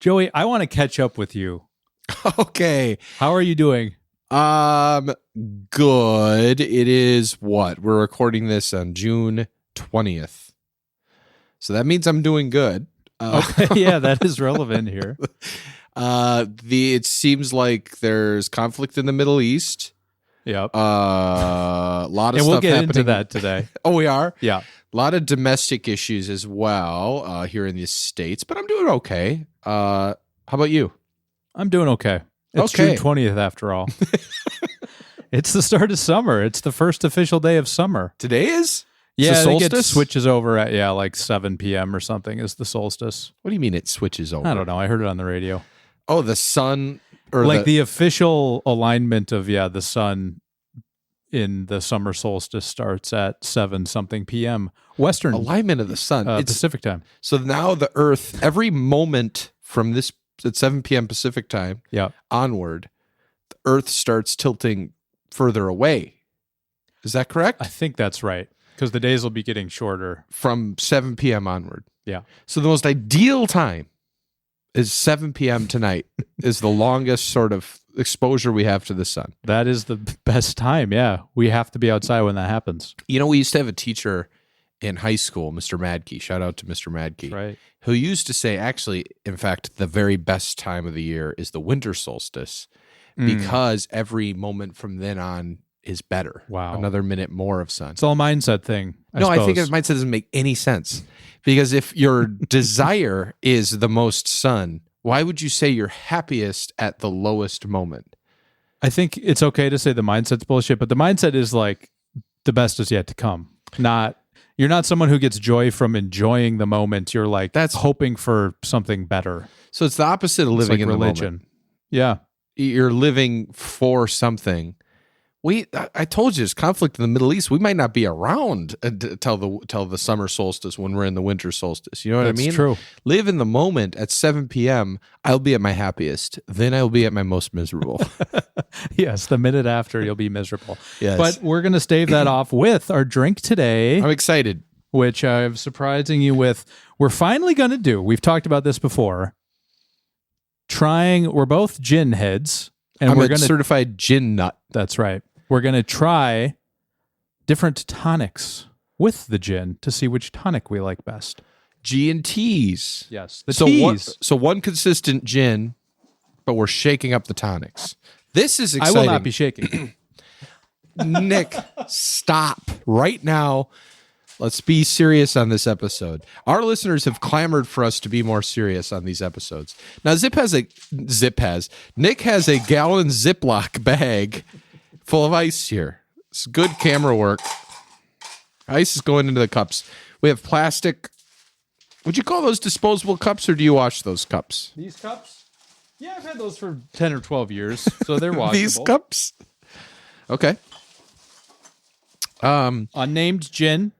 Joey, I want to catch up with you. Okay. How are you doing? Good. It is what? We're recording this on June 20th. So that means I'm doing good. Okay, yeah, that is relevant here. It seems like there's conflict in the Middle East. Yep. A lot of and stuff we'll get happening. into that today. Oh, we are? Yeah. A lot of domestic issues as well here in the States, but I'm doing okay. How about you? I'm doing okay. It's Okay. June 20th after all. It's the start of summer. It's the first official day of summer. Today is? Yeah, It's the I think it solstice? switches over at like 7 p.m. or something is the solstice. What do you mean it switches over? I don't know. I heard it on the radio. Oh, the sun or Like the official alignment of the sun in the summer solstice starts at 7 something p.m. Western alignment of the sun. It's Pacific time. So now the Earth, every moment from this at 7 p.m. Pacific time onward, the Earth starts tilting further away. Is that correct? I think that's right, because the days will be getting shorter. From 7 p.m. onward. Yeah. So the most ideal time is 7 p.m. tonight is the longest sort of exposure we have to the sun. That is the best time, yeah. We have to be outside when that happens. You know, we used to have a teacher in high school, Mr. Madkey. Shout out to Mr. Madkey. Right. Who used to say, actually, in fact, the very best time of the year is the winter solstice because every moment from then on is better. Wow. Another minute more of sun. It's all a mindset thing. I think it mindset doesn't make any sense. Because if your desire is the most sun, why would you say you're happiest at the lowest moment? I think it's okay to say the mindset's bullshit, but the mindset is like the best is yet to come. You're not someone who gets joy from enjoying the moment. You're like that's hoping for something better. So it's the opposite of living like in religion. the moment. Yeah. You're living for something. I told you, there's conflict in the Middle East. We might not be around until the summer solstice when we're in the winter solstice. You know what I mean? That's true. Live in the moment. At 7 p.m., I'll be at my happiest. Then I'll be at my most miserable. Yes, the minute after you'll be miserable. Yes. But we're going to stave that off with our drink today. I'm excited. Which I'm surprising you with. We're finally going to do, we've talked about this before, we're both gin heads. And I'm a certified gin nut. That's right. We're going to try different tonics with the gin to see which tonic we like best. G&Ts. Yes, the teas. So one consistent gin, but we're shaking up the tonics. This is exciting. I will not be shaking. Nick, stop right now. Let's be serious on this episode. Our listeners have clamored for us to be more serious on these episodes. Now, Nick has a gallon Ziploc bag full of ice here. It's good camera work. Ice is going into the cups. We have plastic. Would you call those disposable cups, or do you wash those cups? These cups? Yeah, I've had those for 10 or 12 years, so they're washable. These cups? Okay. Unnamed gin.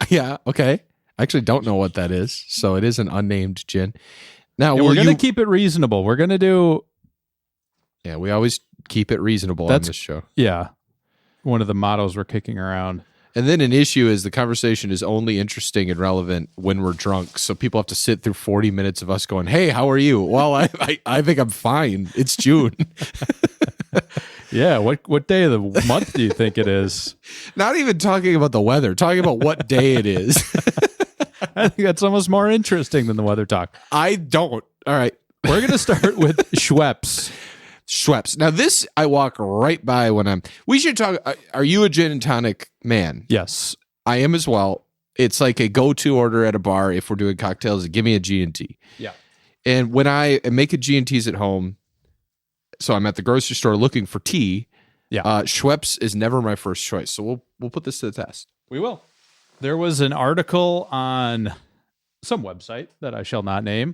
Yeah, okay. I actually don't know what that is, so it is an unnamed gin. Now, we're going to keep it reasonable. We're going to do... Yeah, we always keep it reasonable on this show. Yeah. One of the mottos we're kicking around. And then an issue is the conversation is only interesting and relevant when we're drunk. So people have to sit through 40 minutes of us going, hey, how are you? Well, I think I'm fine. It's June. Yeah, what day of the month do you think it is? Not even talking about the weather, talking about what day it is. I think that's almost more interesting than the weather talk. I don't. All right. We're going to start with Schweppes. Schweppes. Now this I walk right by when we should talk. Are you a gin and tonic man? Yes. I am as well. It's like a go-to order at a bar if we're doing cocktails. Give me a G&T. Yeah. And when I make a G&Ts at home, so I'm at the grocery store looking for tea. Yeah. Schweppes is never my first choice. So we'll put this to the test. We will. There was an article on some website that I shall not name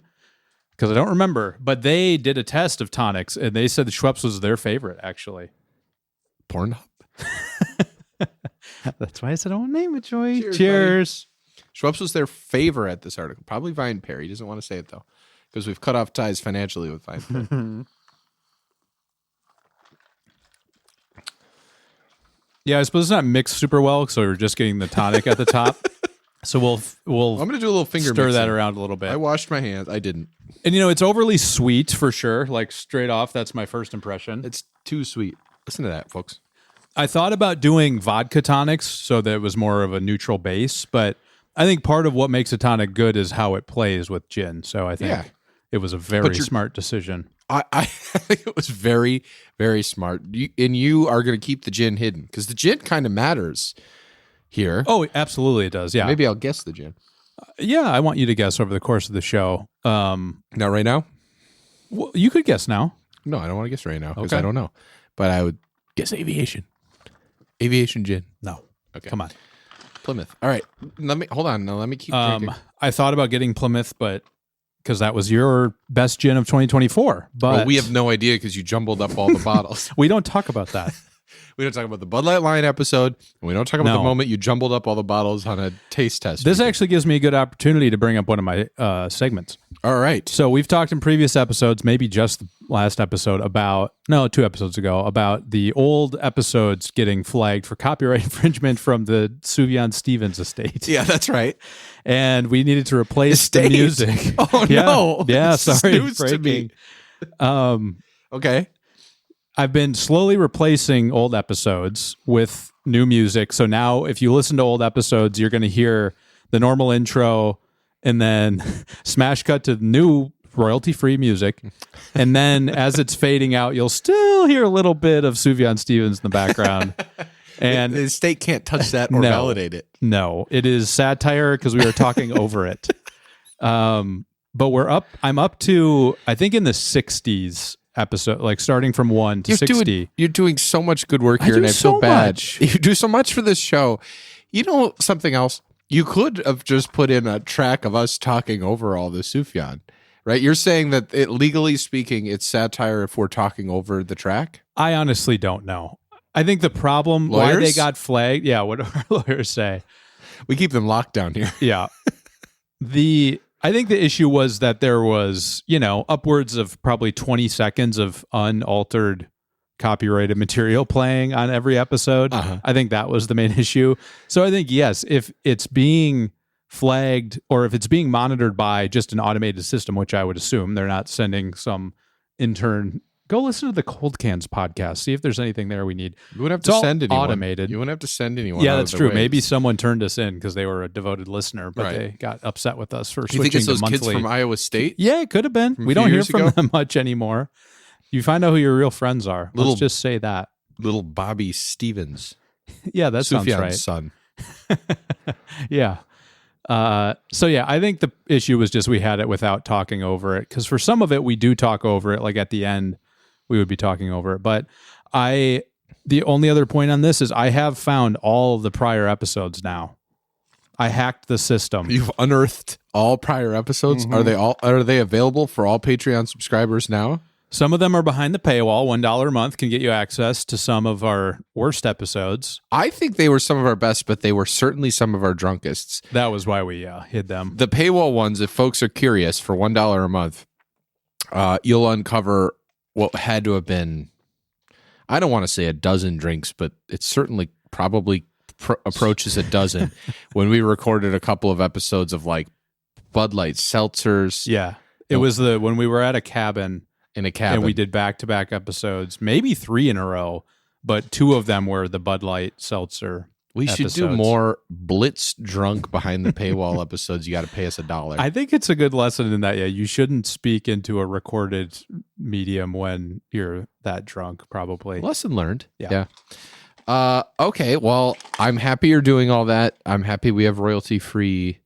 because I don't remember, but they did a test of tonics and they said the Schweppes was their favorite, actually. Pornhub. That's why I said I won't name it, Joey. Cheers. Schweppes was their favorite at this article. Probably Vine Pair. He doesn't want to say it, though, because we've cut off ties financially with Vine Pair. Yeah, I suppose it's not mixed super well, so we're just getting the tonic at the top. So we'll I'm gonna do a little finger stir that mixing. around a little bit. I washed my hands. I didn't. And it's overly sweet for sure. Like straight off, that's my first impression. It's too sweet. Listen to that, folks. I thought about doing vodka tonics so that it was more of a neutral base, but I think part of what makes a tonic good is how it plays with gin. So I think it was a very smart decision. I think it was very, very smart. You are going to keep the gin hidden because the gin kind of matters here. Oh, absolutely it does. Yeah. Maybe I'll guess the gin. Yeah, I want you to guess over the course of the show. Not right now? Well, you could guess now. No, I don't want to guess right now because I don't know. But I would guess aviation. Aviation gin. No. Okay. Come on. Plymouth. All right. Hold on. Now let me keep drinking. I thought about getting Plymouth, but because that was your best gin of 2024. But well, we have no idea because you jumbled up all the bottles. We don't talk about that. We don't talk about the Bud Light Line episode, and we don't talk about the moment you jumbled up all the bottles on a taste test. This actually gives me a good opportunity to bring up one of my segments. All right. So we've talked in previous episodes, maybe just the last episode, 2 episodes ago, about the old episodes getting flagged for copyright infringement from the Sufjan Stevens estate. Yeah, that's right. And we needed to replace the music. Oh, no. Yeah, It's sorry. news to me. Okay. I've been slowly replacing old episodes with new music. So now if you listen to old episodes, you're going to hear the normal intro and then smash cut to new royalty-free music. And then as it's fading out, you'll still hear a little bit of Sufjan Stevens in the background. And the state can't touch that or validate it. No, it is satire because we were talking over it. But I'm up to, I think in the 60s episode, like starting from 1 to 60. You're doing so much good work here, and I feel bad. You do so much for this show. You know something else? You could have just put in a track of us talking over all the Sufjan, right? You're saying that legally speaking, it's satire if we're talking over the track? I honestly don't know. I think the problem, why they got flagged, what do our lawyers say? We keep them locked down here. Yeah. I think the issue was that there was, upwards of probably 20 seconds of unaltered copyrighted material playing on every episode. I think that was the main issue. So I think, yes, if it's being flagged or if it's being monitored by just an automated system, which I would assume they're not sending some intern, go listen to the Cold Cans podcast, see if there's anything there we need. You wouldn't have to send anyone. Automated. You wouldn't have to send anyone. Yeah, that's true. Maybe someone turned us in because they were a devoted listener, but they got upset with us for switching to monthly. You think it's those kids from Iowa State? Yeah, it could have been. We don't hear from them much anymore. You find out who your real friends are. Let's just say that. Little Bobby Stevens. Yeah, that sounds right. Son. Yeah. So yeah, I think the issue was just we had it without talking over it, because for some of it we do talk over it, like at the end we would be talking over it. But the only other point on this is I have found all of the prior episodes now. I hacked the system. You've unearthed all prior episodes? Mm-hmm. Are they available for all Patreon subscribers now? Some of them are behind the paywall. $1 a month can get you access to some of our worst episodes. I think they were some of our best, but they were certainly some of our drunkest. That was why we hid them. The paywall ones, if folks are curious, for $1 a month, you'll uncover what had to have been, I don't want to say a dozen drinks, but it certainly probably approaches a dozen when we recorded a couple of episodes of like Bud Light seltzers. Yeah. It was when we were at a cabin. In a cabin. And we did back-to-back episodes, maybe 3 in a row, but 2 of them were the Bud Light seltzer. We should do more Blitz drunk behind the paywall episodes. You got to pay us $1. I think it's a good lesson in that. Yeah, you shouldn't speak into a recorded medium when you're that drunk, probably. Lesson learned. Yeah. Okay, well, I'm happy you're doing all that. I'm happy we have royalty-free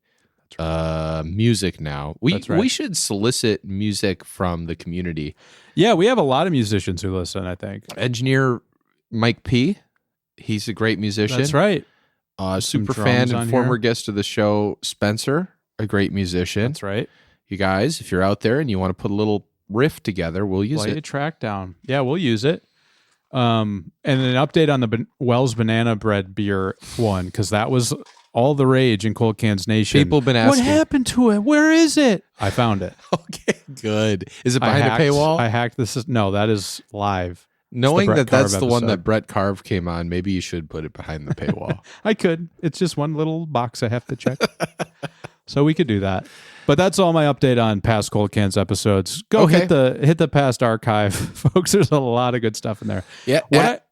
music now. We should solicit music from the community. Yeah, we have a lot of musicians who listen, I think. Engineer Mike P. He's a great musician. That's right. Super fan and former guest of the show, Spencer, a great musician. That's right. You guys, if you're out there and you want to put a little riff together, we'll use it. Lay a track down. Yeah, we'll use it. And an update on the Wells Banana Bread beer one, because that was all the rage in Cold Cans Nation. People have been asking. What happened to it? Where is it? I found it. Okay, good. Is it behind a paywall? I hacked this. No, that is live. Knowing Brett that that's Favre the one episode. that Brett Favre came on, maybe you should put it behind the paywall. I could. It's just one little box I have to check. So we could do that. But that's all my update on past Cold Cans episodes. Go Okay. hit the past archive, folks. There's a lot of good stuff in there. Yeah.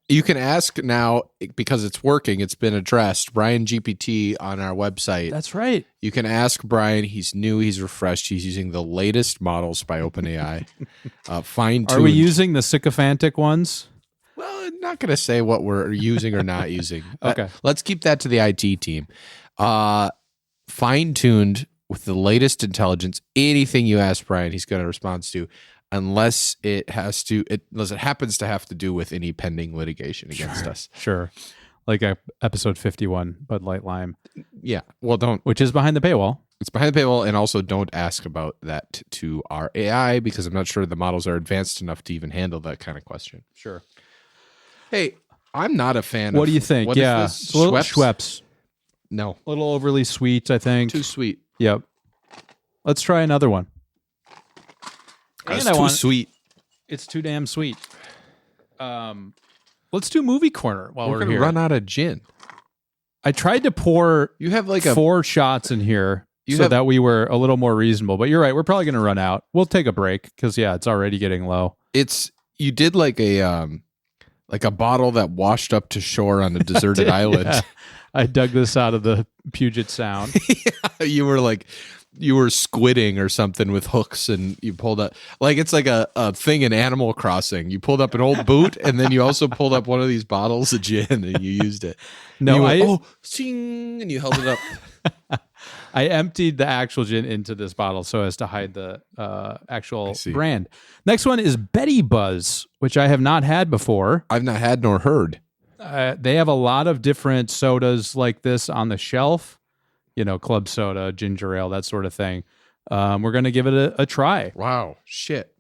You can ask now because it's working. It's been addressed. Brian GPT on our website. That's right. You can ask Brian. He's new. He's refreshed. He's using the latest models by OpenAI. Fine-tuned. Are we using the sycophantic ones? Well, I'm not going to say what we're using or not using. Okay. Let's keep that to the IT team. Fine-tuned with the latest intelligence. Anything you ask Brian, he's going to respond to, unless it happens to have to do with any pending litigation against us. Sure. Like episode 51, Bud Light Lime. Yeah. Well, don't. Which is behind the paywall. It's behind the paywall, and also don't ask about that to our AI because I'm not sure the models are advanced enough to even handle that kind of question. Sure. Hey, I'm not a fan. What do you think? What is Yeah. this? It's a little Schweppes? Schweppes. No. A little overly sweet, I think. Too sweet. Yep. Let's try another one. That's And too sweet. It's too damn sweet. Let's do movie corner while We're we're gonna here. run out of gin. I tried to pour You have like 4 shots in here that we were a little more reasonable. But you're right. We're probably going to run out. We'll take a break because, it's already getting low. You did like a bottle that washed up to shore on a deserted island. Yeah. I dug this out of the Puget Sound. You were squidding or something with hooks, and you pulled up like it's like a thing in Animal Crossing. You pulled up an old boot, and then you also pulled up one of these bottles of gin, and you used it. No, and you went, sing, and you held it up. I emptied the actual gin into this bottle so as to hide the actual brand. Next one is Betty Buzz, which I have not had before. I've not had nor heard. They have a lot of different sodas like this on the shelf. Club soda, ginger ale, that sort of thing. We're going to give it a try. Wow. Shit.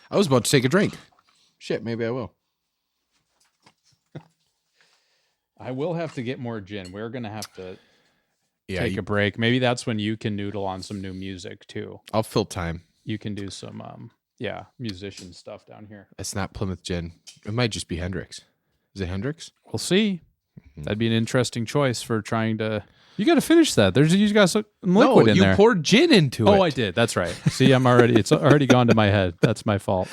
I was about to take a drink. Shit, maybe I will. I will have to get more gin. We're going to have to take a break. Maybe that's when you can noodle on some new music too. I'll fill time. You can do some, musician stuff down here. It's not Plymouth gin. It might just be Hendrix. Is it Hendrix? We'll see. That'd be an interesting choice for trying to... You got to finish that. You got some liquid in there. You poured gin into it. Oh, I did. That's right. See, it's already gone to my head. That's my fault.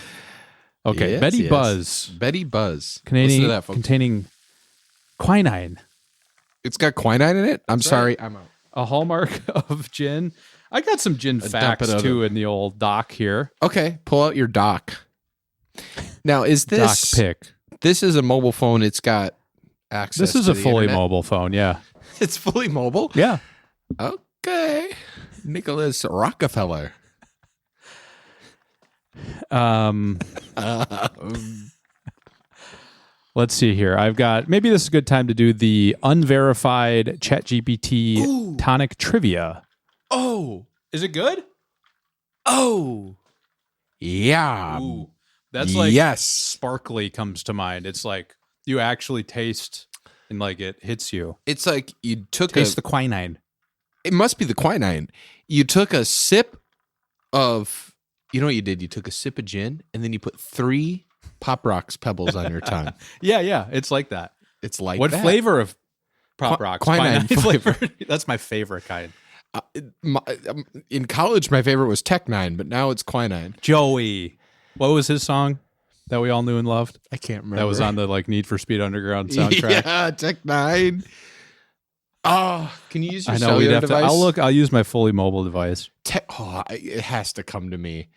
Okay, Yes, Betty yes. Buzz. Betty Buzz. Canadian, Listen to that, folks. containing quinine. It's got quinine in it? I'm That's sorry. right. I'm out. A hallmark of gin. I got some gin facts, of too, in the old doc here. Okay, pull out your dock. Now, is this... Doc pick. This is a mobile phone. It's got access This is to a the fully internet. mobile phone, yeah. It's fully mobile? Yeah. Okay. Nicholas Rockefeller. Let's see here. I've got... Maybe this is a good time to do the unverified ChatGPT tonic trivia. Oh. Is it good? Oh. Yeah. Ooh. That's like yes. sparkly comes to mind. It's like you actually taste and like it hits you. It's like you took Taste the quinine. It must be the quinine. You took a sip of, you know what you did? You took a sip of gin and then you put 3 Pop Rocks pebbles on your tongue. Yeah. It's like that. It's like what that. flavor of Pop Rocks? Quinine flavor. That's my favorite kind. In college, my favorite was Tech Nine, but now it's quinine. Joey. What was his song that we all knew and loved? I can't remember. That was on the Need for Speed Underground soundtrack. Yeah, Tech Nine. Oh, can you use your I know we'd cellular have to. device? I'll use my fully mobile device. It has to come to me.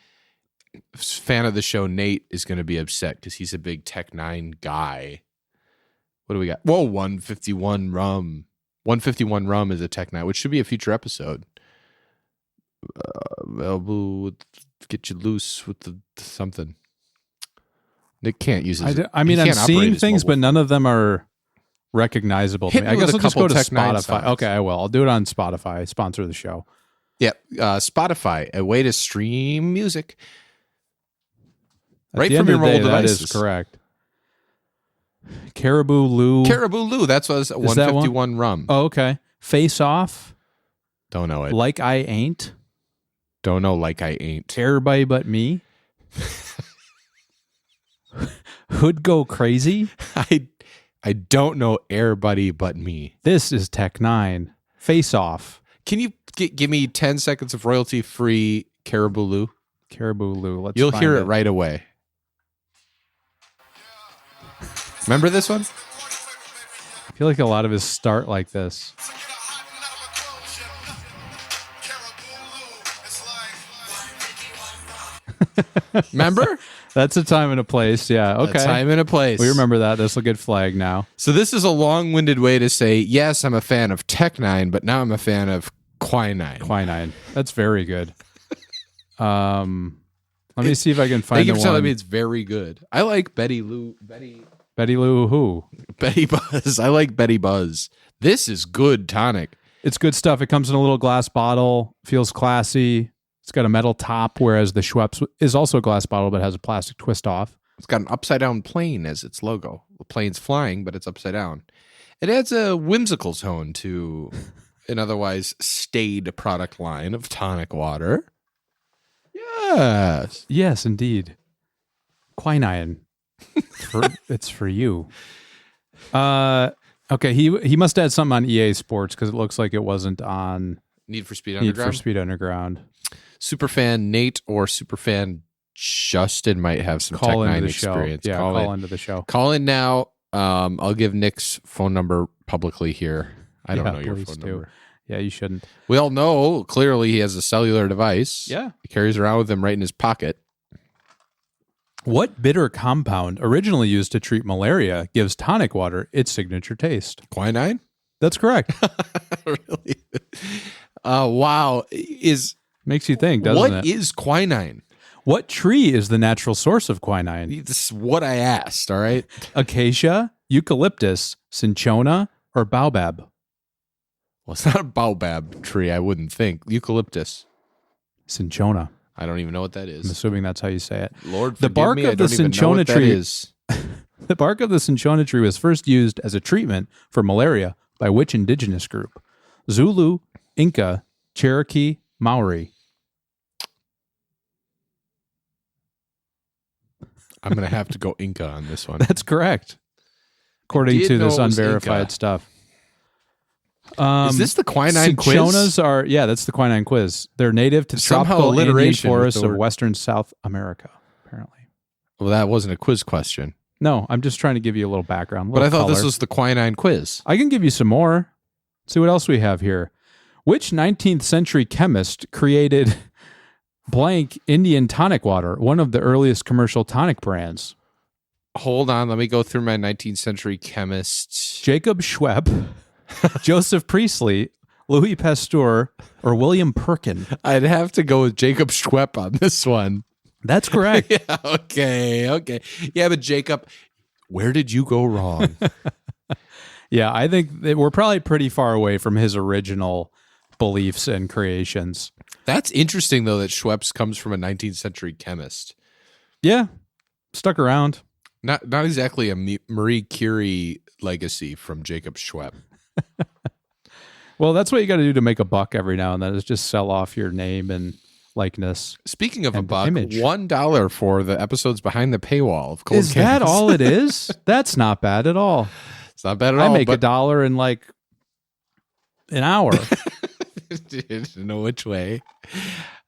Fan of the show Nate is going to be upset because he's a big Tech Nine guy. What do we got? Whoa, 151 rum. 151 rum is a Tech Nine, which should be a future episode. Elbow, get you loose with the something. Nick can't use it. I'm seeing things, but none of them are recognizable to Hit me. me I guess with I'll a just go couple to Tech Nine Spotify. songs. Okay, I will. I'll do it on Spotify. Sponsor the show. Yeah, Spotify, a way to stream music At right the from end your of the day, mobile devices. That is correct. Caribou Lou. Caribou Lou, that's what 151 rum. Oh, okay. Face Off. Don't know it. Like I Ain't. Don't know like I ain't. Everybody But Me. could go crazy. I don't know Air Buddy but me. This is Tech 9. Face Off. Can you give me 10 seconds of royalty-free Caribou Lou? Caribou Lou. Let's You'll find hear it right away. Remember this one? I feel like a lot of his start like this. Remember? That's a time and a place. Yeah. Okay. A time and a place. We remember that. This will get flagged now. So this is a long-winded way to say, yes, I'm a fan of Tech 9, but now I'm a fan of quinine. Quinine. That's very good. Let me see if I can find Thank you the for telling one. me it's very good. I like Betty Lou who? Betty Buzz. I like Betty Buzz. This is good tonic. It's good stuff. It comes in a little glass bottle. Feels classy. It's got a metal top, whereas the Schweppes is also a glass bottle, but has a plastic twist off. It's got an upside-down plane as its logo. The plane's flying, but it's upside down. It adds a whimsical tone to an otherwise staid product line of tonic water. Yes. Yes, indeed. Quinine. It's for you. Okay, he must have had something on EA Sports because it looks like it wasn't on Need for Speed Need for Speed Underground. Superfan Nate or Superfan Justin might have some Call Tech into 9 the experience. show. Yeah, call into the show. Call in now. I'll give Nick's phone number publicly here. I don't know your phone number. Yeah, you shouldn't. We all know clearly he has a cellular device. Yeah. He carries around with him right in his pocket. What bitter compound originally used to treat malaria gives tonic water its signature taste? Quinine? That's correct. Really? Wow. Makes you think, doesn't it? What is quinine? What tree is the natural source of quinine? This is what I asked, all right? Acacia, eucalyptus, cinchona, or baobab? Well, it's not a baobab tree, I wouldn't think. Eucalyptus. Cinchona. I don't even know what that is. I'm assuming that's how you say it. Lord, the bark me, of the cinchona tree is. The bark of the cinchona tree was first used as a treatment for malaria by which indigenous group? Zulu, Inca, Cherokee, Maori. I'm going to have to go Inca on this one. That's correct. According to this unverified Inca stuff. Is this the quinine quiz? Cinchonas are, yeah, that's the quinine quiz. They're native to tropical Indian alliteration with forests the of word. western South America, apparently. Well, that wasn't a quiz question. No, I'm just trying to give you a little background. But I thought this color. was the quinine quiz. I can give you some more. See what else we have here. Which 19th century chemist created blank Indian tonic water, one of the earliest commercial tonic brands? Hold on, let me go through my 19th century chemists. Jacob Schwepp, Joseph Priestley, Louis Pasteur, or William Perkin? I'd have to go with Jacob Schwepp on this one. That's correct. Yeah, okay. Yeah, but Jacob, where did you go wrong? Yeah, I think that we're probably pretty far away from his original beliefs and creations. That's interesting, though, that Schweppes comes from a 19th century chemist. Yeah, stuck around. Not exactly a Marie Curie legacy from Jacob Schwepp. Well, that's what you got to do to make a buck every now and then, is just sell off your name and likeness. Speaking of a And buck, image. $1 for the episodes behind the paywall of Cold Is that Cans. all it is? That's not bad at all. It's not bad at all. I make but $1 in like an hour. didn't know which way.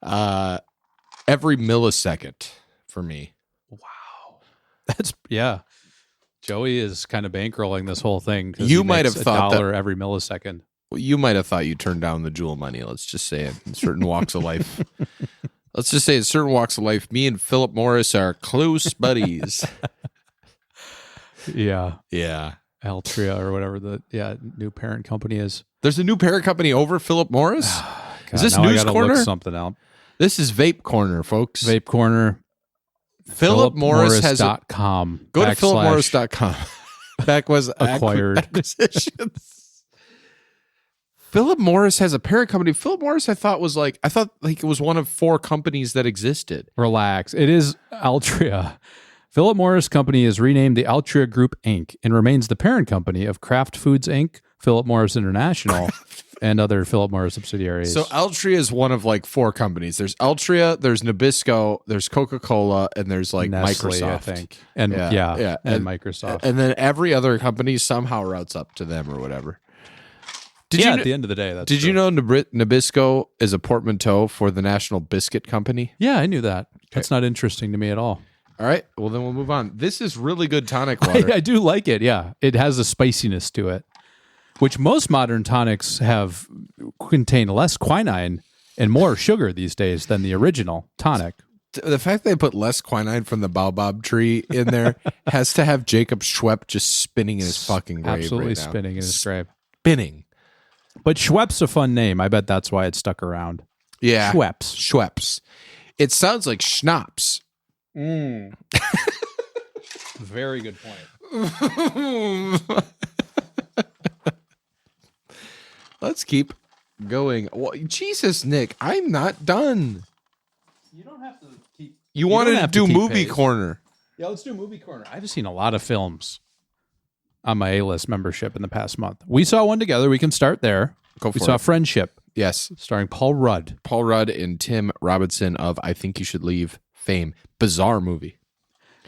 Every millisecond for me. Wow. That's, yeah. Joey is kind of bankrolling this whole thing. 'Cause You he might makes have thought $1 every millisecond. Well, you might have thought you turned down the jewel money. Let's just say it in certain walks of life. Let's just say in certain walks of life, me and Philip Morris are close buddies. Yeah. Yeah. Altria or whatever the new parent company is. There's a new parent company over Philip Morris. Is this now I News gotta Corner? Look something out. This is Vape Corner, folks. Vape Corner. Philip Morris has a, .com. go to philipmorris.com. Back was acquired. Acquisitions. Philip Morris has a parent company. Philip Morris, I thought it was one of 4 companies that existed. Relax. It is Altria. Philip Morris Company is renamed the Altria Group Inc. and remains the parent company of Kraft Foods Inc., Philip Morris International, and other Philip Morris subsidiaries. So Altria is one of like 4 companies. There's Altria, there's Nabisco, there's Coca-Cola, and there's like Nestle, Microsoft. I think. And and Microsoft. And then every other company somehow routes up to them or whatever. At the end of the day, that's Did true. you know Nabisco is a portmanteau for the National Biscuit Company? Yeah, I knew that. That's not interesting to me at all. All right. Well, then we'll move on. This is really good tonic water. I do like it, yeah. It has a spiciness to it, which most modern tonics contain less quinine and more sugar these days than the original tonic. The fact they put less quinine from the baobab tree in there has to have Jacob Schwepp just spinning in his fucking grave. Absolutely right now. spinning in his grave. Spinning. But Schwepp's a fun name. I bet that's why it stuck around. Yeah. Schwepp's. It sounds like schnapps. Very good point. Let's keep going. Well, Jesus, Nick, I'm not done. You don't have to keep... You wanted to do movie corner. Yeah, let's do movie corner. I've seen a lot of films on my A-list membership in the past month. We saw one together. We can start there. We saw Friendship. Yes. Starring Paul Rudd. Paul Rudd and Tim Robinson of I Think You Should Leave fame. Bizarre movie.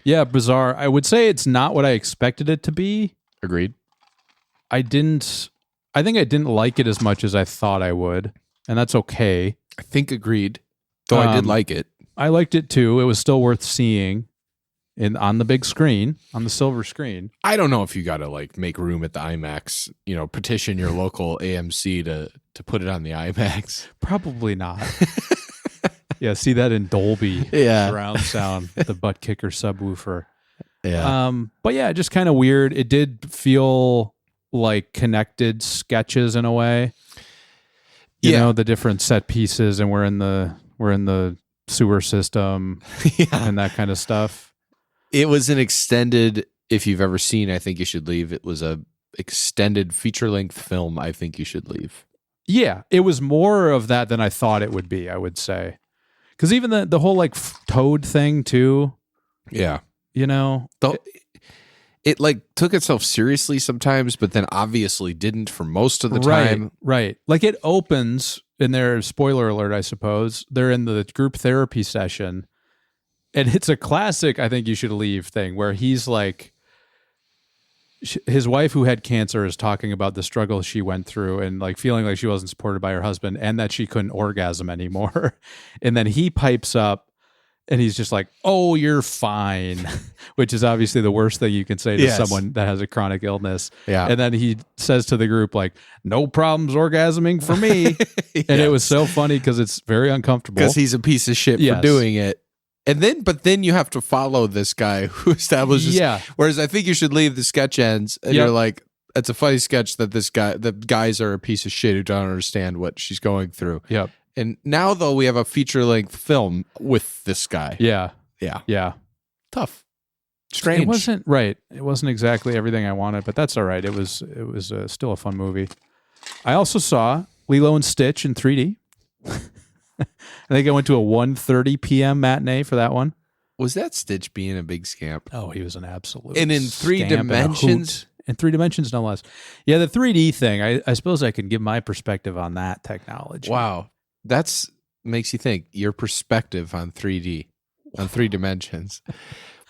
Yeah, bizarre. I would say it's not what I expected it to be. Agreed. I think I didn't like it as much as I thought I would, and that's okay. I think agreed. Though I did like it. I liked it too. It was still worth seeing on the big screen, on the silver screen. I don't know if you got to like make room at the IMAX, petition your local AMC to put it on the IMAX. Probably not. Yeah, see that in Dolby surround sound, the butt kicker subwoofer. Yeah. But yeah, just kind of weird. It did feel like connected sketches in a way. You know, the different set pieces, and we're in the sewer system and that kind of stuff. It was an extended, if you've ever seen I Think You Should Leave, it was a extended feature-length film, I Think You Should Leave. Yeah. It was more of that than I thought it would be, I would say. Because even the whole like toad thing too. Yeah. It like took itself seriously sometimes, but then obviously didn't for most of the time. Right. Like it opens, and there's spoiler alert, I suppose. They're in the group therapy session. And it's a classic I Think You Should Leave thing where he's like, his wife who had cancer is talking about the struggle she went through and like feeling like she wasn't supported by her husband and that she couldn't orgasm anymore. And then he pipes up and he's just like, "Oh, you're fine," which is obviously the worst thing you can say to someone that has a chronic illness. Yeah. And then he says to the group like, "No problems orgasming for me." And it was so funny because it's very uncomfortable. Because he's a piece of shit for doing it. But then you have to follow this guy who establishes. Yeah. Whereas I Think You Should Leave, the sketch ends, and you're like, it's a funny sketch that the guys are a piece of shit who don't understand what she's going through. Yep. And now though we have a feature length film with this guy. Yeah. Yeah. Tough. Strange. It wasn't right. It wasn't exactly everything I wanted, but that's all right. It was still a fun movie. I also saw Lilo and Stitch in 3D. I think I went to a 1:30 p.m. matinee for that one. Was that Stitch being a big scamp? Oh, he was an absolute and in 3 dimensions? In 3 dimensions, no less. Yeah, the 3D thing, I suppose I can give my perspective on that technology. Wow. That's makes you think. Your perspective on 3D, on 3 dimensions.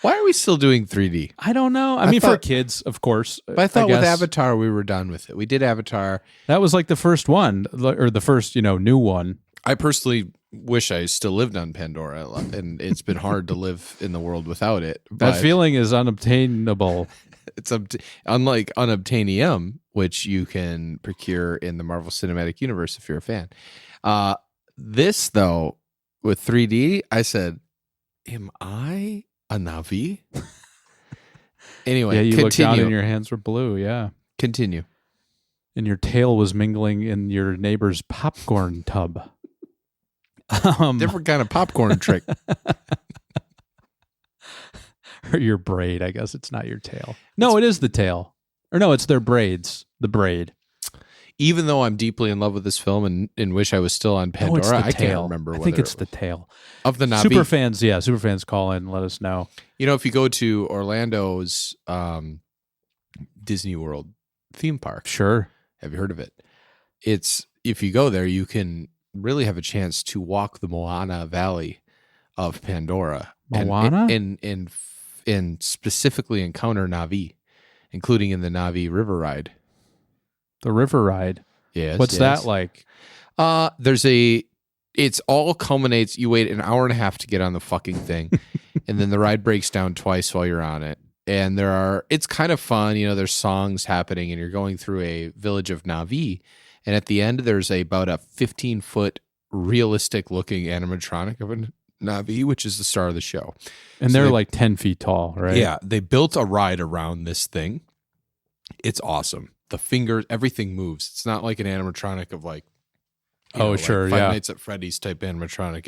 Why are we still doing 3D? I don't know. I mean, for kids, of course. But I thought with Avatar, we were done with it. We did Avatar. That was like the first one, or the first, new one. I personally wish I still lived on Pandora, and it's been hard to live in the world without it. That feeling is unobtainable. It's unlike unobtainium, which you can procure in the Marvel Cinematic Universe if you're a fan. This, though, with 3D, I said, am I a Navi? Anyway, yeah, you continue. looked down and your hands were blue, yeah. Continue. And your tail was mingling in your neighbor's popcorn tub. Different kind of popcorn trick. Or your braid, I guess it's not your tail. No, it is the tail. Or no, it's their braids. The braid. Even though I'm deeply in love with this film and wish I was still on Pandora, I can't remember. I think it's the tail of the Navi. Superfans call in and let us know. If you go to Orlando's Disney World theme park, sure. Have you heard of it? It's if you go there, you can really have a chance to walk the Moana Valley of Pandora. Moana? And specifically encounter Na'vi, including in the Na'vi River Ride. The river ride. Yes. What's that like? It's all culminates. You wait an hour and a half to get on the fucking thing, and then the ride breaks down twice while you're on it. And it's kind of fun. There's songs happening, and you're going through a village of Na'vi. And at the end, there's about a 15-foot realistic looking animatronic of a Na'vi, which is the star of the show. And they're like 10 feet tall, right? Yeah. They built a ride around this thing. It's awesome. The fingers, everything moves. It's not like an animatronic of like, sure, Five yeah. Nights at Freddy's type animatronic.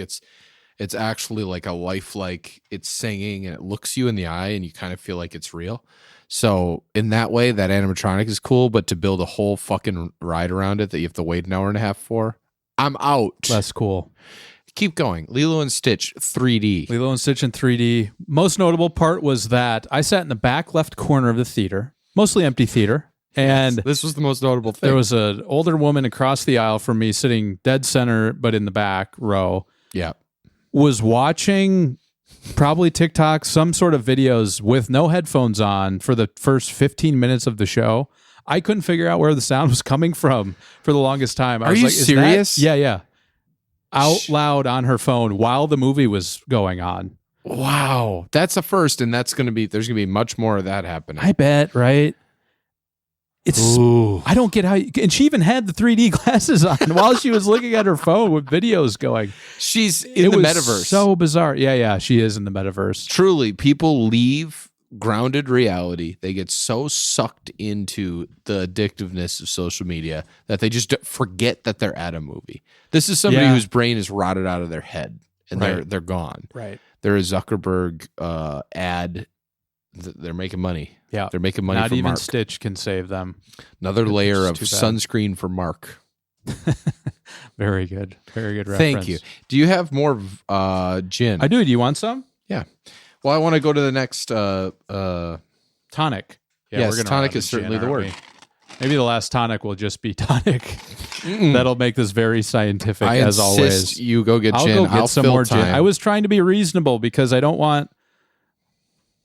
It's actually like a lifelike. It's singing and it looks you in the eye, and you kind of feel like it's real. So in that way, that animatronic is cool. But to build a whole fucking ride around it that you have to wait an hour and a half for, I'm out. That's cool. Keep going. Lilo and Stitch 3D. Lilo and Stitch in 3D. Most notable part was that I sat in the back left corner of the theater, mostly empty theater. And this was the most notable thing. There was an older woman across the aisle from me sitting dead center, but in the back row. Yeah. Was watching probably TikTok, some sort of videos with no headphones on for the first 15 minutes of the show. I couldn't figure out where the sound was coming from for the longest time. I was you like, serious? Yeah. Out loud on her phone while the movie was going on. Wow. That's a first, and there's going to be much more of that happening. I bet, right? I don't get how and she even had the 3D glasses on while she was looking at her phone with videos going. She's in the metaverse. So bizarre. Yeah, she is in the metaverse. Truly, people leave grounded reality. They get so sucked into the addictiveness of social media that they just forget that they're at a movie. This is somebody whose brain is rotted out of their head, and they're gone. Right. They're a Zuckerberg ad. They're making money. Yeah. They're making money. Not even Mark. Stitch can save them. Another layer of too bad. sunscreen for Mark. Very good. Very good reference. Thank you. Do you have more gin? I do. Do you want some? Yeah. Well, I want to go to the next tonic. Yeah, yes, we're gonna tonic run is certainly gin, the aren't word. we? Maybe the last tonic will just be tonic. That'll make this very scientific, I as insist always. you go get I'll gin. go get I'll some fill more time. gin. I was trying to be reasonable because I don't want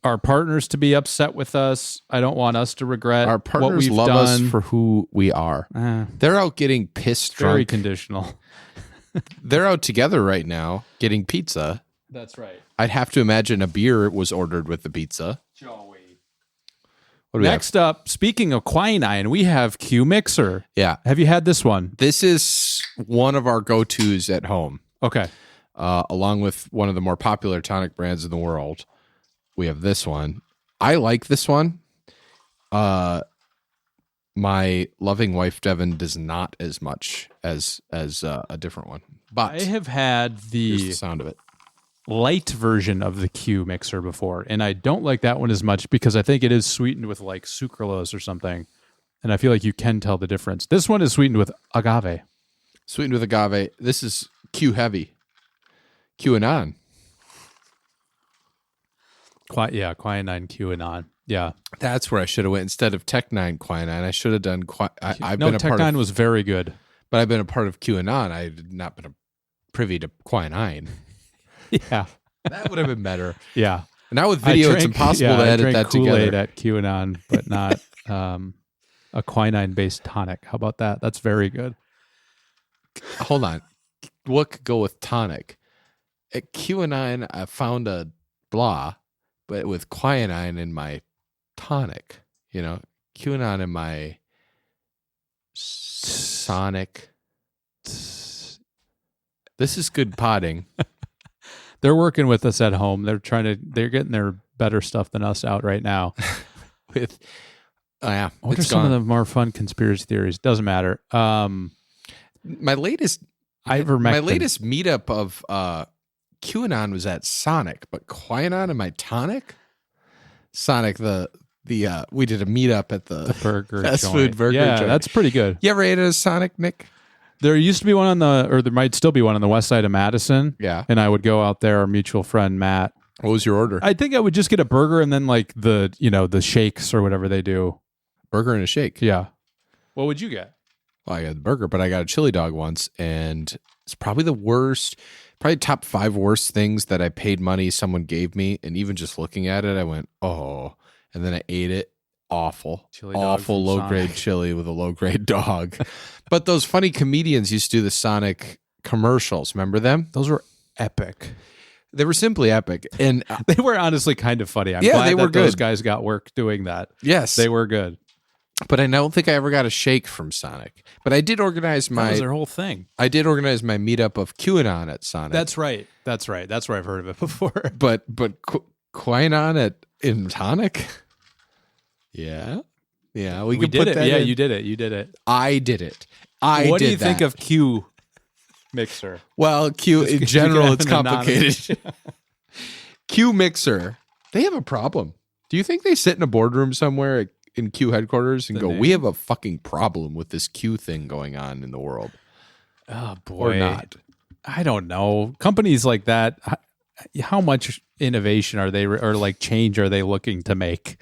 our partners to be upset with us. I don't want us to regret Our what partners we've love done. us for who we are. They're out getting pissed Very drunk. conditional. They're out together right now getting pizza. That's right. I'd have to imagine a beer was ordered with the pizza. Joey. What do we Next up, speaking of quinine, we have Q Mixer. Yeah. Have you had this one? This is one of our go-tos at home, Okay. along with one of the more popular tonic brands in the world. We have this one. I like this one. My loving wife, Devin, does not as much as a different one. But I have had here's the sound of it. light version of the Q Mixer before, and I don't like that one as much because I think it is sweetened with like sucralose or something, and I feel like you can tell the difference. This one is sweetened with agave. Sweetened with agave. This is Q heavy. QAnon. Quinine QAnon. Yeah. That's where I should have went instead of Tech9 quinine. I should have done. I've No, been a part Tech9 of, was very good. but I've been a part of QAnon. I had not been privy to quinine. Yeah. That would have been better. Yeah. Now with video, it's impossible to edit that Kool-Aid together. at QAnon, but not a quinine-based tonic. How about that? That's very good. Hold on. What could go with tonic? At QAnon, I found a blah, but with quinine in my tonic, QAnon in my sonic. This is good potting. They're working with us at home. They're getting their better stuff than us out right now. With yeah, What are it's some gone. of the more fun conspiracy theories? Doesn't matter. My latest Ivermectin. meetup of QAnon was at Sonic, but Quinine in my tonic. Sonic, the we did a meetup at the burger fast joint. food burger Yeah, joint. that's pretty good. You ever ate at a Sonic, Nick? There used to be one or there might still be one on the west side of Madison. Yeah. And I would go out there, our mutual friend Matt. What was your order? I think I would just get a burger and then like the shakes or whatever they do. Burger and a shake. Yeah. What would you get? I got the burger, but I got a chili dog once, and it's probably the worst, probably top 5 worst things that I paid money someone gave me, and even just looking at it, I went, oh, and then I ate it. Awful, Chili dog awful from low-grade Sonic. chili with a low-grade dog. But those funny comedians used to do the Sonic commercials. Remember them? Those were epic. They were simply epic. And They were honestly kind of funny. I'm Yeah, glad they were that those good. guys got work doing that. yes, They were good. but I don't think I ever got a shake from Sonic. But I did organize That was my their whole thing. meetup of QAnon at Sonic. That's right. That's right. That's where I've heard of it before. but quinine in Sonic. Yeah, we We could did put it. that Yeah, in. you did it. You did it. I did it. What do did you think that. of Q Mixer? Well, Q in You general, can it's have an anonymous- complicated. Q Mixer, they have a problem. Do you think they sit in a boardroom somewhere in Q headquarters and The go, name? "We have a fucking problem with this Q thing going on in the world," Oh or boy, not? I don't know. Companies like that, how much innovation are they or like change are they looking to make?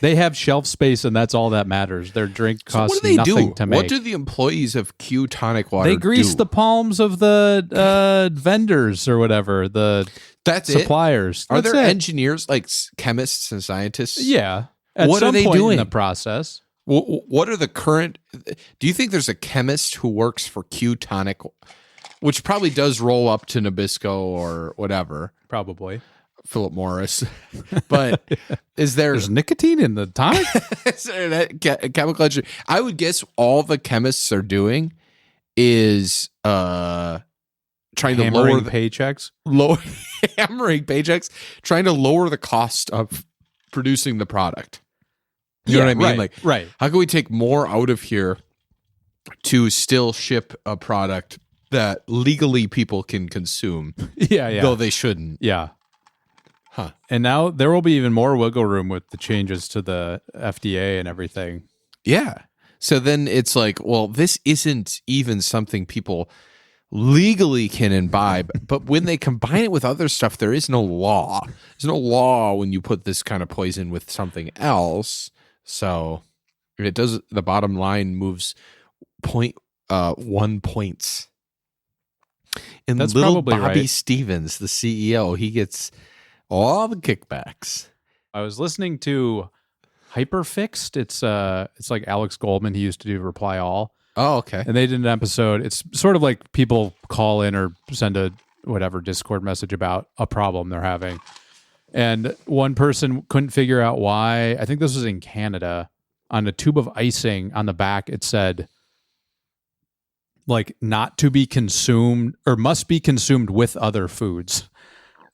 They have shelf space, and that's all that matters. Their drink So costs what do they nothing do? to make. What do the employees of Q Tonic Water They grease do? the palms of the vendors or whatever, the That's it. suppliers. Are That's there it. engineers like chemists and scientists? Yeah. At What are some they point doing? in the process? What are the current? Do you think there's a chemist who works for Q Tonic, which probably does roll up to Nabisco or whatever, Probably. Philip Morris? But is there There's nicotine in the tonic? is there that chemical engineer? I would guess all the chemists are doing is trying to lower Hammering the paychecks. hammering paychecks, trying to lower the cost of producing the product. You know what I mean? Right, Like, right. how can we take more out of here to still ship a product that legally people can consume, Yeah, though yeah. they shouldn't? Yeah. Huh. And now there will be even more wiggle room with the changes to the FDA and everything. Yeah. So then it's like, well, this isn't even something people legally can imbibe, but when they combine it with other stuff, there is no law. There's no law when you put this kind of poison with something else. So it does, the bottom line moves 1 points. And That's little probably Bobby right. Stevens, the CEO, he gets all the kickbacks. I was listening to Hyperfixed. It's like Alex Goldman. He used to do Reply All. Oh, okay. And they did an episode. It's sort of like people call in or send a whatever Discord message about a problem they're having. And one person couldn't figure out why. I think this was in Canada. On a tube of icing on the back, it said, like, not to be consumed or must be consumed with other foods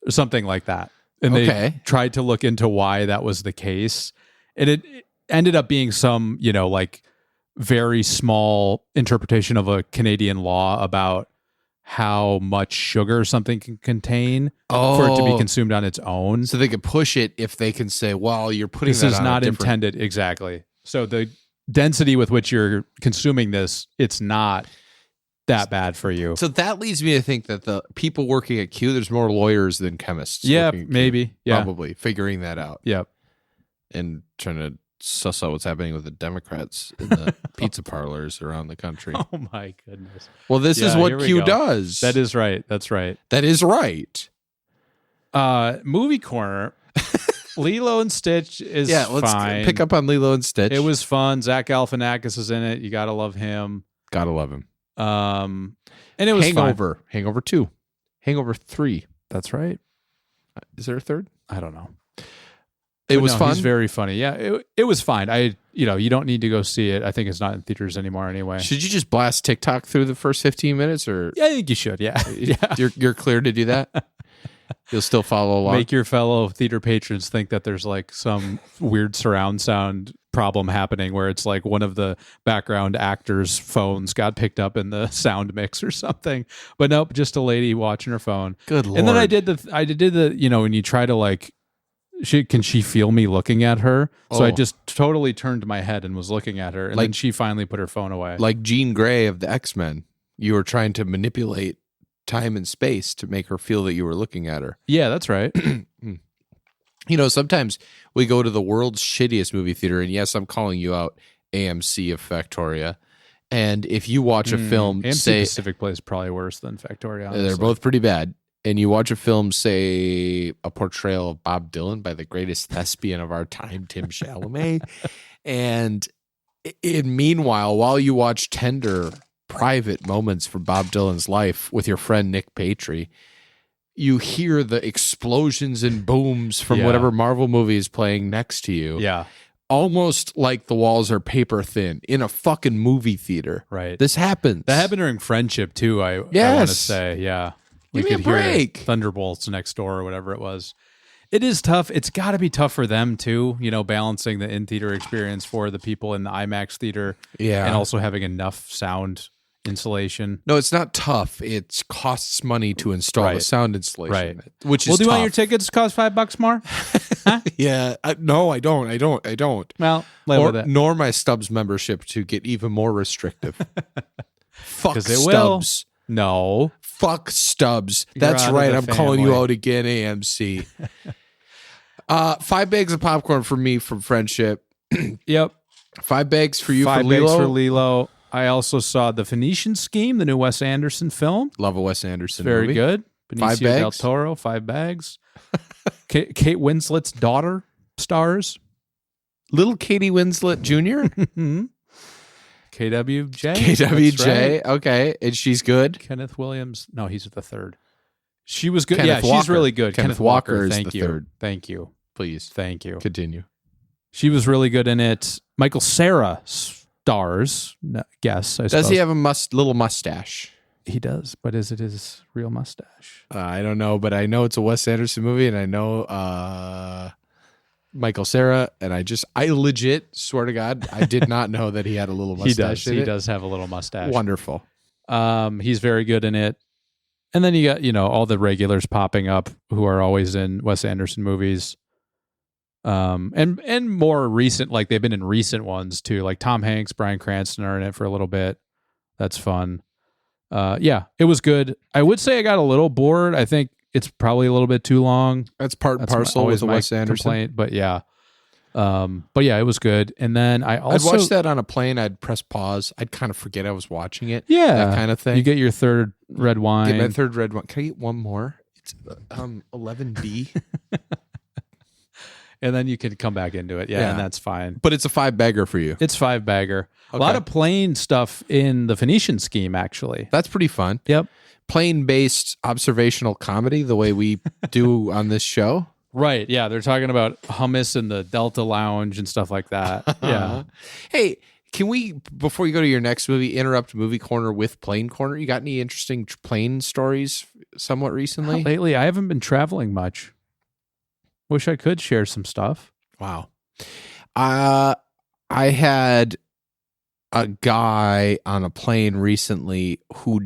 or something like that. And they Okay. tried to look into why that was the case. And it ended up being some, like very small interpretation of a Canadian law about how much sugar something can contain for it to be Oh. consumed on its own. So they could push it if they can say, well, you're putting This that is on a not different- intended exactly. So the density with which you're consuming this, it's not that bad for you. So that leads me to think that the people working at Q, there's more lawyers than chemists. Yeah, working at Q. maybe. Yeah. Probably figuring that out Yep. and trying to suss out what's happening with the Democrats in the pizza parlors around the country. Oh my goodness. Well, this is Yeah, what here we Q go. does. That is right. That's right. That is right. Movie corner. Lilo and Stitch is Yeah, let's fine. pick up on Lilo and Stitch. It was fun. Zach Galifianakis is in it. You gotta love him. Gotta love him. And it was fun. Hangover. Hangover 2. Hangover 3. That's right. Is there a third? I don't know. It But was no, fun. He's very funny. Yeah, it was fine. You don't need to go see it. I think it's not in theaters anymore anyway. Should you just blast TikTok through the first 15 minutes or Yeah, I think you should. Yeah, yeah. you're clear to do that? You'll still follow along? Make your fellow theater patrons think that there's like some weird surround sound problem happening where it's like one of the background actors' phones got picked up in the sound mix or something. But nope, just a lady watching her phone. Good Lord. And then I did the when you try to like, can she feel me looking at her? So I Oh. just totally turned my head and was looking at her, and Like- then she finally put her phone away. Like Jean Grey of the X-Men. You were trying to manipulate time and space to make her feel that you were looking at her. Yeah, that's right. Sometimes we go to the world's shittiest movie theater, and yes, I'm calling you out, AMC of Factoria, And if you watch a film, AMC say Pacific Place is probably worse than Factoria. Honestly. they're both pretty bad. And you watch a film, say a portrayal of Bob Dylan by the greatest thespian of our time, Tim Chalamet. And meanwhile, while you watch tender, private moments from Bob Dylan's life with your friend Nick Patry, you hear the explosions and booms from whatever Marvel movie is playing next to you. Yeah. Almost like the walls are paper thin in a fucking movie theater. Right. This happens. That happened during Friendship too. I want to say, yeah. Give me a break. Hear Thunderbolts next door or whatever it was. It is tough. It's got to be tough for them too. Balancing the in-theater experience for the people in the IMAX theater. Yeah. And also having enough sound insulation. No, it's not tough. It costs money to install a sound installation. Right. Which is do you want tough. your tickets to cost $5 more? Huh? Yeah. No, I don't. Well, live with it. Nor my Stubbs membership to get even more restrictive. Fuck Because it Stubbs. will. No. Fuck Stubbs. You're That's out of right. the I'm calling you family. out again, AMC. 5 bags of popcorn for me from Friendship. Yep. 5 bags for you 5 for bags Lilo. for Lilo. I also saw The Phoenician Scheme, the new Wes Anderson film. Love a Wes Anderson Very movie. good. 5 Benicio del bags? Toro, 5 bags. Kate Winslet's daughter stars. Little Katie Winslet Jr. KWJ. KWJ. That's right. Okay. And she's good. Kenneth Williams. No, he's the third. She was good. Kenneth She's Walker. really good. Kenneth Walker is Thank the you. third. Thank you. Please. Thank you. Continue. She was really good in it. Michael Cera stars. I suppose. Does he have a little mustache? He does, but is it his real mustache? I don't know, but I know it's a Wes Anderson movie, and I know Michael Cera, and I legit swear to God, I did not know that he had a little mustache. He does have a little mustache. Wonderful. He's very good in it. And then you got, all the regulars popping up who are always in Wes Anderson movies. And more recent, like they've been in recent ones too, like Tom Hanks, Bryan Cranston are in it for a little bit. That's fun. Yeah, it was good. I would say I got a little bored. I think it's probably a little bit too long. That's part and parcel with a Wes Anderson complaint, but yeah. But yeah, it was good. And then I'd watch that on a plane. I'd press pause. I'd kind of forget I was watching it. Yeah, that kind of thing. You get your third red wine. Get my third red wine. Can I get one more? It's 11B. And then you can come back into it. Yeah, and that's fine. But it's a 5-bagger for you. It's 5-bagger. Okay. A lot of plane stuff in the Phoenician Scheme, actually. That's pretty fun. Yep. Plane-based observational comedy, the way we do on this show. Right. Yeah. They're talking about hummus in the Delta Lounge and stuff like that. Yeah. Hey, can we, before you go to your next movie, interrupt Movie Corner with Plane Corner? You got any interesting plane stories somewhat recently? Not lately, I haven't been traveling much. Wish I could share some stuff. Wow. I had a guy on a plane recently who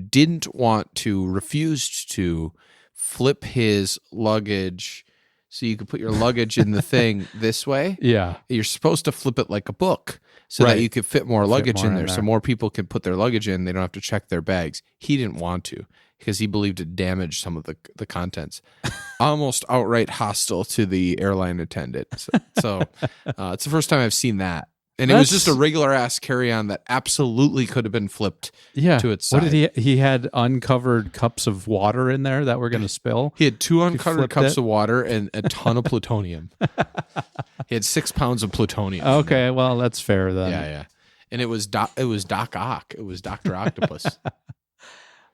refused to flip his luggage so you could put your luggage in the thing this way. Yeah. You're supposed to flip it like a book so that you could fit more luggage in there so more people can put their luggage in. They don't have to check their bags. He didn't want to because he believed it damaged some of the contents. Almost outright hostile to the airline attendant. So it's the first time I've seen that. And it was just a regular ass carry-on that absolutely could have been flipped to its side. What did he had uncovered cups of water in there that were going to spill? He had 2 uncovered cups of water and a ton of plutonium. He had 6 pounds of plutonium. Okay, well, that's fair then. Yeah. And it was Doc Ock. It was Dr. Octopus.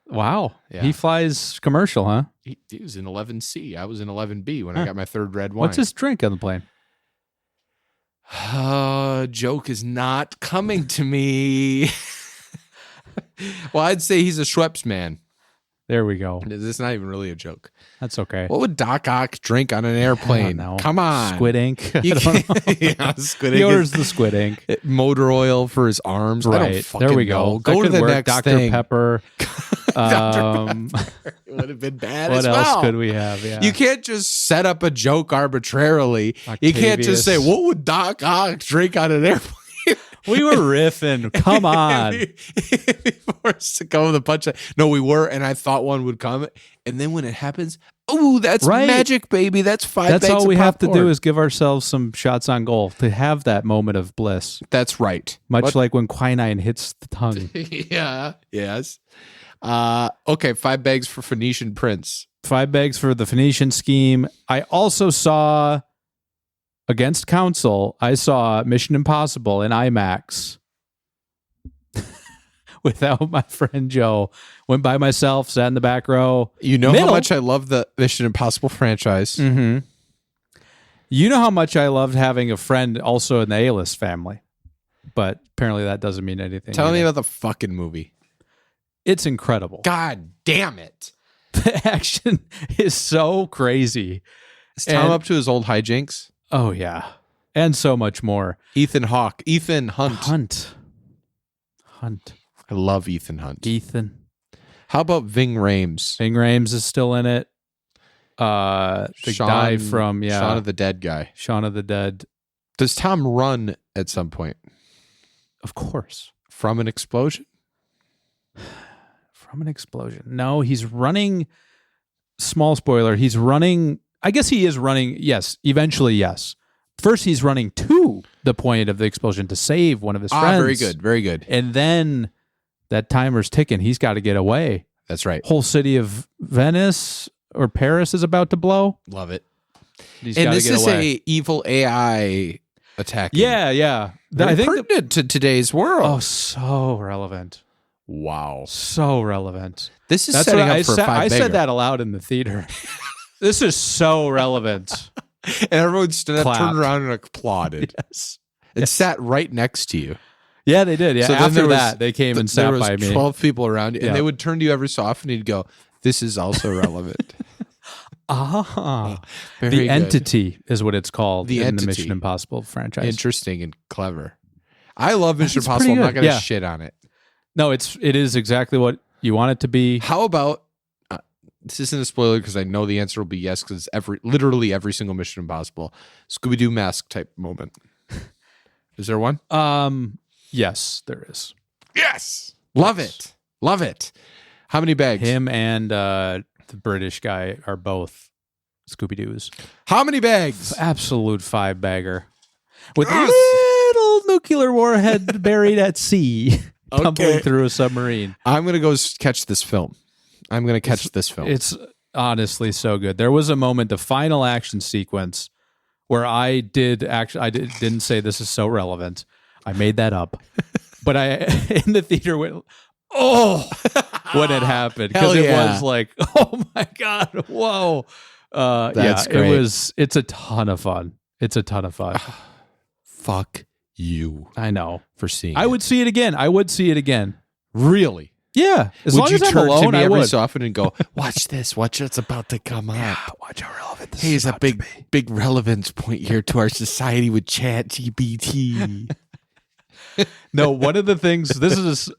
Wow. Yeah. He flies commercial, huh? He was in 11C. I was in 11B when I got my third red wine. What's his drink on the plane? Joke is not coming to me. Well, I'd say he's a Schweppes man. There we go. This is not even really a joke. That's okay. What would Doc Ock drink on an airplane? Come on. Squid ink. You yeah, squid ink. He orders the squid ink. Motor oil for his arms. Right. I don't fucking there we go. know. Go to the next Dr. thing. Pepper. It would have been bad as what well. else could we have? Yeah. You can't just set up a joke arbitrarily. You can't just say, what would Doc Ock drink on an airplane? We were riffing. Come on. Forced to come with a punchline. No, we were, and I thought one would come. And then when it happens, Ooh, that's Right. magic, baby. That's 5 That's bags all we of have to popcorn. do is give ourselves some shots on goal to have that moment of bliss. That's right. Much like when quinine hits the tongue. Yeah. Yes. Okay, 5 bags for Phoenician Prince. 5 bags for the Phoenician scheme. I also saw, against counsel, I saw Mission Impossible in IMAX without my friend Joe. Went by myself, sat in the back row. You know Middle. how much I love the Mission Impossible franchise. Mm-hmm. You know how much I loved having a friend also in the A-list family. But apparently that doesn't mean anything. Tell me either. about the fucking movie. It's incredible. God damn it. The action is so crazy. Is Tom And- up to his old hijinks? Oh, yeah. And so much more. Ethan Hunt. Hunt. I love Ethan Hunt. Ethan. How about Ving Rhames? Ving Rhames is still in it. The guy from Shaun of the Dead guy. Shaun of the Dead. Does Tom run at some point Of course. from an explosion? From an explosion. No, he's running. Small spoiler. He's running. I guess he is running. Yes. Eventually, yes. First, he's running to the point of the explosion to save one of his friends. Very good. Very good. And then that timer's ticking. He's got to get away. That's right. Whole city of Venice or Paris is about to blow. Love it. He's And gotta this get is away. a evil AI attack. Yeah. Very I think pertinent to today's world. oh, so relevant. Wow. So relevant. This is That's setting what up I for said. 5 I bagger. said that aloud in the theater. This is so relevant. And everyone stood up, Clapped. turned around, and applauded. Yes. It sat right next to you. Yeah, they did. Yeah. So then After there was- that, they came and There sat was by me. 12 people around you, and Yeah. they would turn to you every so often, and you'd go, this is also relevant. Ah, Very the good. entity is what it's called The in Entity. the Mission Impossible franchise. Interesting and clever. I love Mission It's Impossible. I'm pretty not good. going to Yeah. shit on it. No, it is exactly what you want it to be. How about, this isn't a spoiler because I know the answer will be yes, because it's literally every single Mission Impossible. Scooby-Doo mask type moment. Is there one? Yes, there is. Yes. Love it. Love it. How many bags? Him and the British guy are both Scooby Doo's. How many bags? Absolute 5-bagger with Yes! little nuclear warhead buried at sea, tumbling through a submarine. I'm going to go catch this film. I'm going to catch this film. It's honestly so good. There was a moment, the final action sequence, where I didn't say this is so relevant. I made that up, but I in the theater went, oh, when it happened, because Hell it yeah. was like, oh my god, whoa, That's yeah, great. It's a ton of fun. It's a ton of fun. Fuck you I know. for seeing I it. would see it again. I would see it again. Really? Yeah, as Would long you as I'm turn alone, to me I every would. so often and go, watch this, watch what's about to come up. Watch how relevant this Hey, is it's a about to big be. relevance point here to our society with ChatGPT. No, one of the things, this is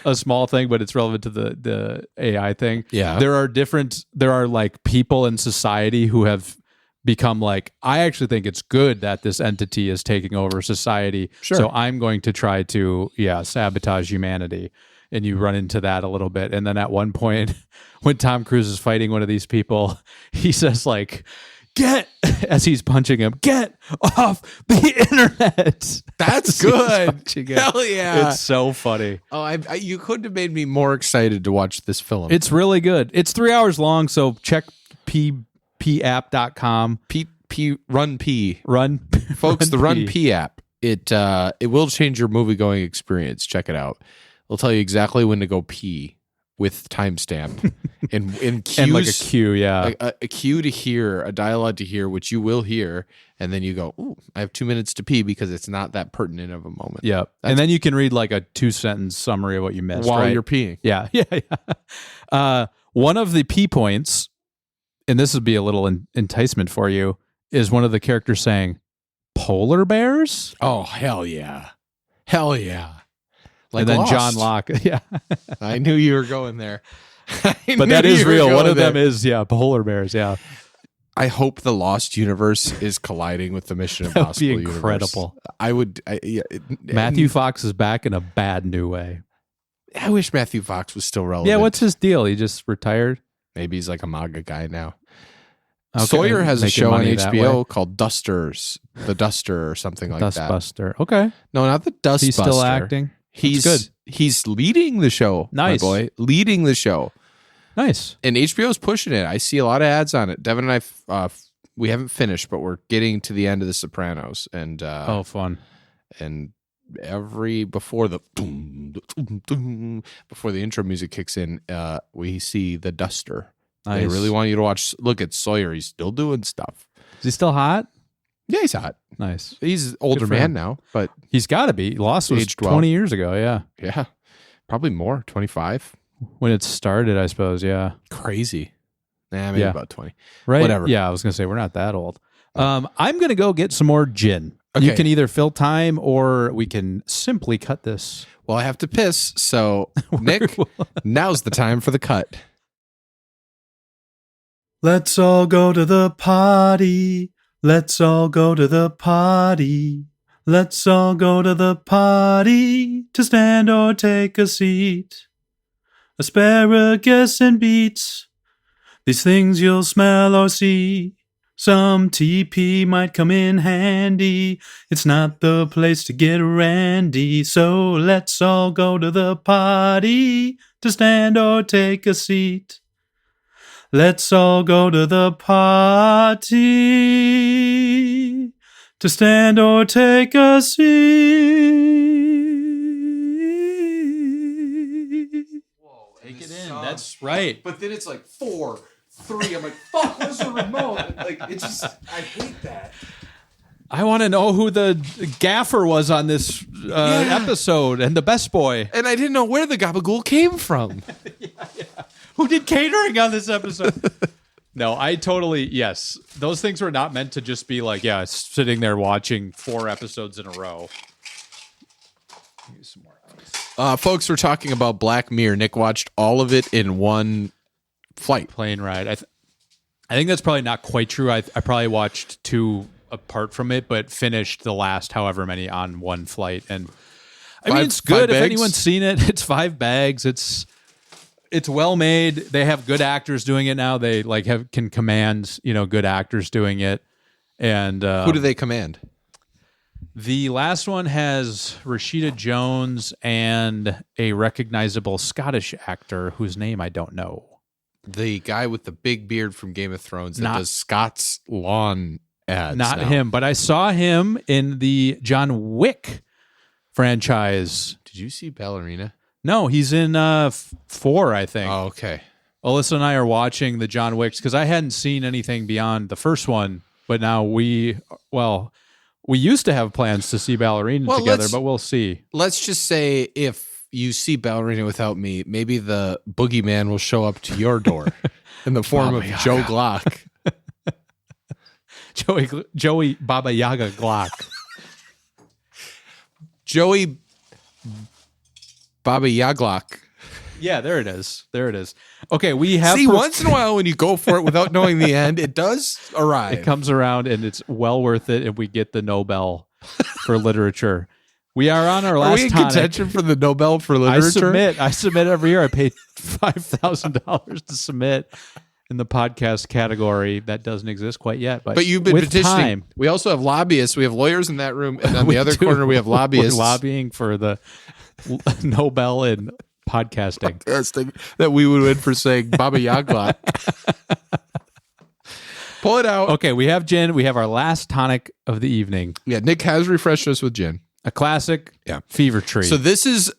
a small thing, but it's relevant to the AI thing. Yeah. There are like people in society who have become like, I actually think it's good that this entity is taking over society. Sure. So I'm going to try to, sabotage humanity. And you run into that a little bit. And then at one point, when Tom Cruise is fighting one of these people, he says like, as he's punching him, get off the internet. That's As he's good. punching him. Hell yeah. It's so funny. Oh, you couldn't have made me more excited to watch this film. It's really good. It's 3 hours long, so check papp.com. Run P. Run. Folks, the Run P. P app. It will change your movie going experience. Check it out. It'll tell you exactly when to go pee with timestamp and cues, And like a cue, yeah. a cue to hear, a dialogue to hear, which you will hear, and then you go, "Ooh, I have 2 minutes to pee," because it's not that pertinent of a moment. Yeah. And then you can read like a 2-sentence summary of what you missed while right? you're peeing. Yeah. One of the P points, and this would be a little enticement for you, is one of the characters saying, polar bears? Oh, hell yeah. Hell yeah. Like and then Lost. John Locke. Yeah. I knew you were going there. But that is real. One of them is, polar bears. Yeah. I hope the Lost universe is colliding with the Mission That would Impossible be universe. incredible. Matthew. Fox is back in a bad new way. I wish Matthew Fox was still relevant. Yeah. What's his deal? He just retired? Maybe he's like a MAGA guy now. Okay, Sawyer has a making show on money that way. HBO called Dusters, The Duster or something like that. Dustbuster. Okay. No, not the Dustbuster. He's still acting. He's good. He's leading the show. Nice. My boy. Leading the show. Nice. And HBO's pushing it. I see a lot of ads on it. Devin and I, we haven't finished, but we're getting to the end of The Sopranos. And Fun. And before the intro music kicks in, we see the Duster. Nice. They really want you to watch. Look at Sawyer. He's still doing stuff. Is he still hot? Yeah, he's hot. Nice. He's an older for man him. now, but He's got to be. Lost was Aged well. 20 years ago. Yeah. yeah, probably more. 25. When it started, I suppose. Yeah. Crazy. Nah, maybe Yeah. about 20. Right. Whatever. Yeah. I was going to say, we're not that old. I'm going to go get some more gin. Okay. You can either fill time or we can simply cut this. Well, I have to piss, so Nick, now's the time for the cut. Let's all go to the party. Let's all go to the party. Let's all go to the party to stand or take a seat. Asparagus and beets, these things you'll smell or see. Some TP might come in handy. It's not the place to get randy. So let's all go to the party to stand or take a seat. Let's all go to the party to stand or take a seat. Whoa, Take it in. That's right. But then it's like 4, 3. I'm like, fuck, where's the remote? Like, it's just, I hate that. I want to know who the gaffer was on this episode and the best boy. And I didn't know where the gabagool came from. Who did catering on this episode? No, I totally, yes. Those things were not meant to just be like, sitting there watching 4 episodes in a row. Use some more ice. Folks, we're talking about Black Mirror. Nick watched all of it in one flight. Plane ride. I think that's probably not quite true. I probably watched 2 apart from it, but finished the last however many on one flight. And I mean, it's good if anyone's seen it. It's 5 bags. It's well made. They have good actors doing it now. They can command, good actors doing it. And who do they command? The last one has Rashida Jones and a recognizable Scottish actor whose name I don't know. The guy with the big beard from Game of Thrones that does Scott's lawn ads. Not him, but I saw him in the John Wick franchise. Did you see Ballerina? No, he's in 4, I think. Oh, okay. Alyssa and I are watching the John Wicks because I hadn't seen anything beyond the first one, but now we used to have plans to see Ballerina together, but we'll see. Let's just say if you see Ballerina without me, maybe the boogeyman will show up to your door in the form of Joe Glock. Joey Baba Yaga Glock. Joey Baba Yaglock. Yeah, there it is. Okay, we have... See, once in a while when you go for it without knowing the end, it does arrive. It comes around and it's well worth it, and we get the Nobel for literature. We are on our last Are we in tonic. contention for the Nobel for literature? I submit every year. I pay $5,000 to submit in the podcast category. That doesn't exist quite yet. But you've been with petitioning. Time, we also have lobbyists. We have lawyers in that room. And on the other corner, we have lobbyists. We're lobbying for the Nobel in podcasting. That we would win for saying Baba Yaga. Pull it out. Okay, we have gin. We have our last tonic of the evening. Yeah, Nick has refreshed us with gin. A classic fever tree. So this is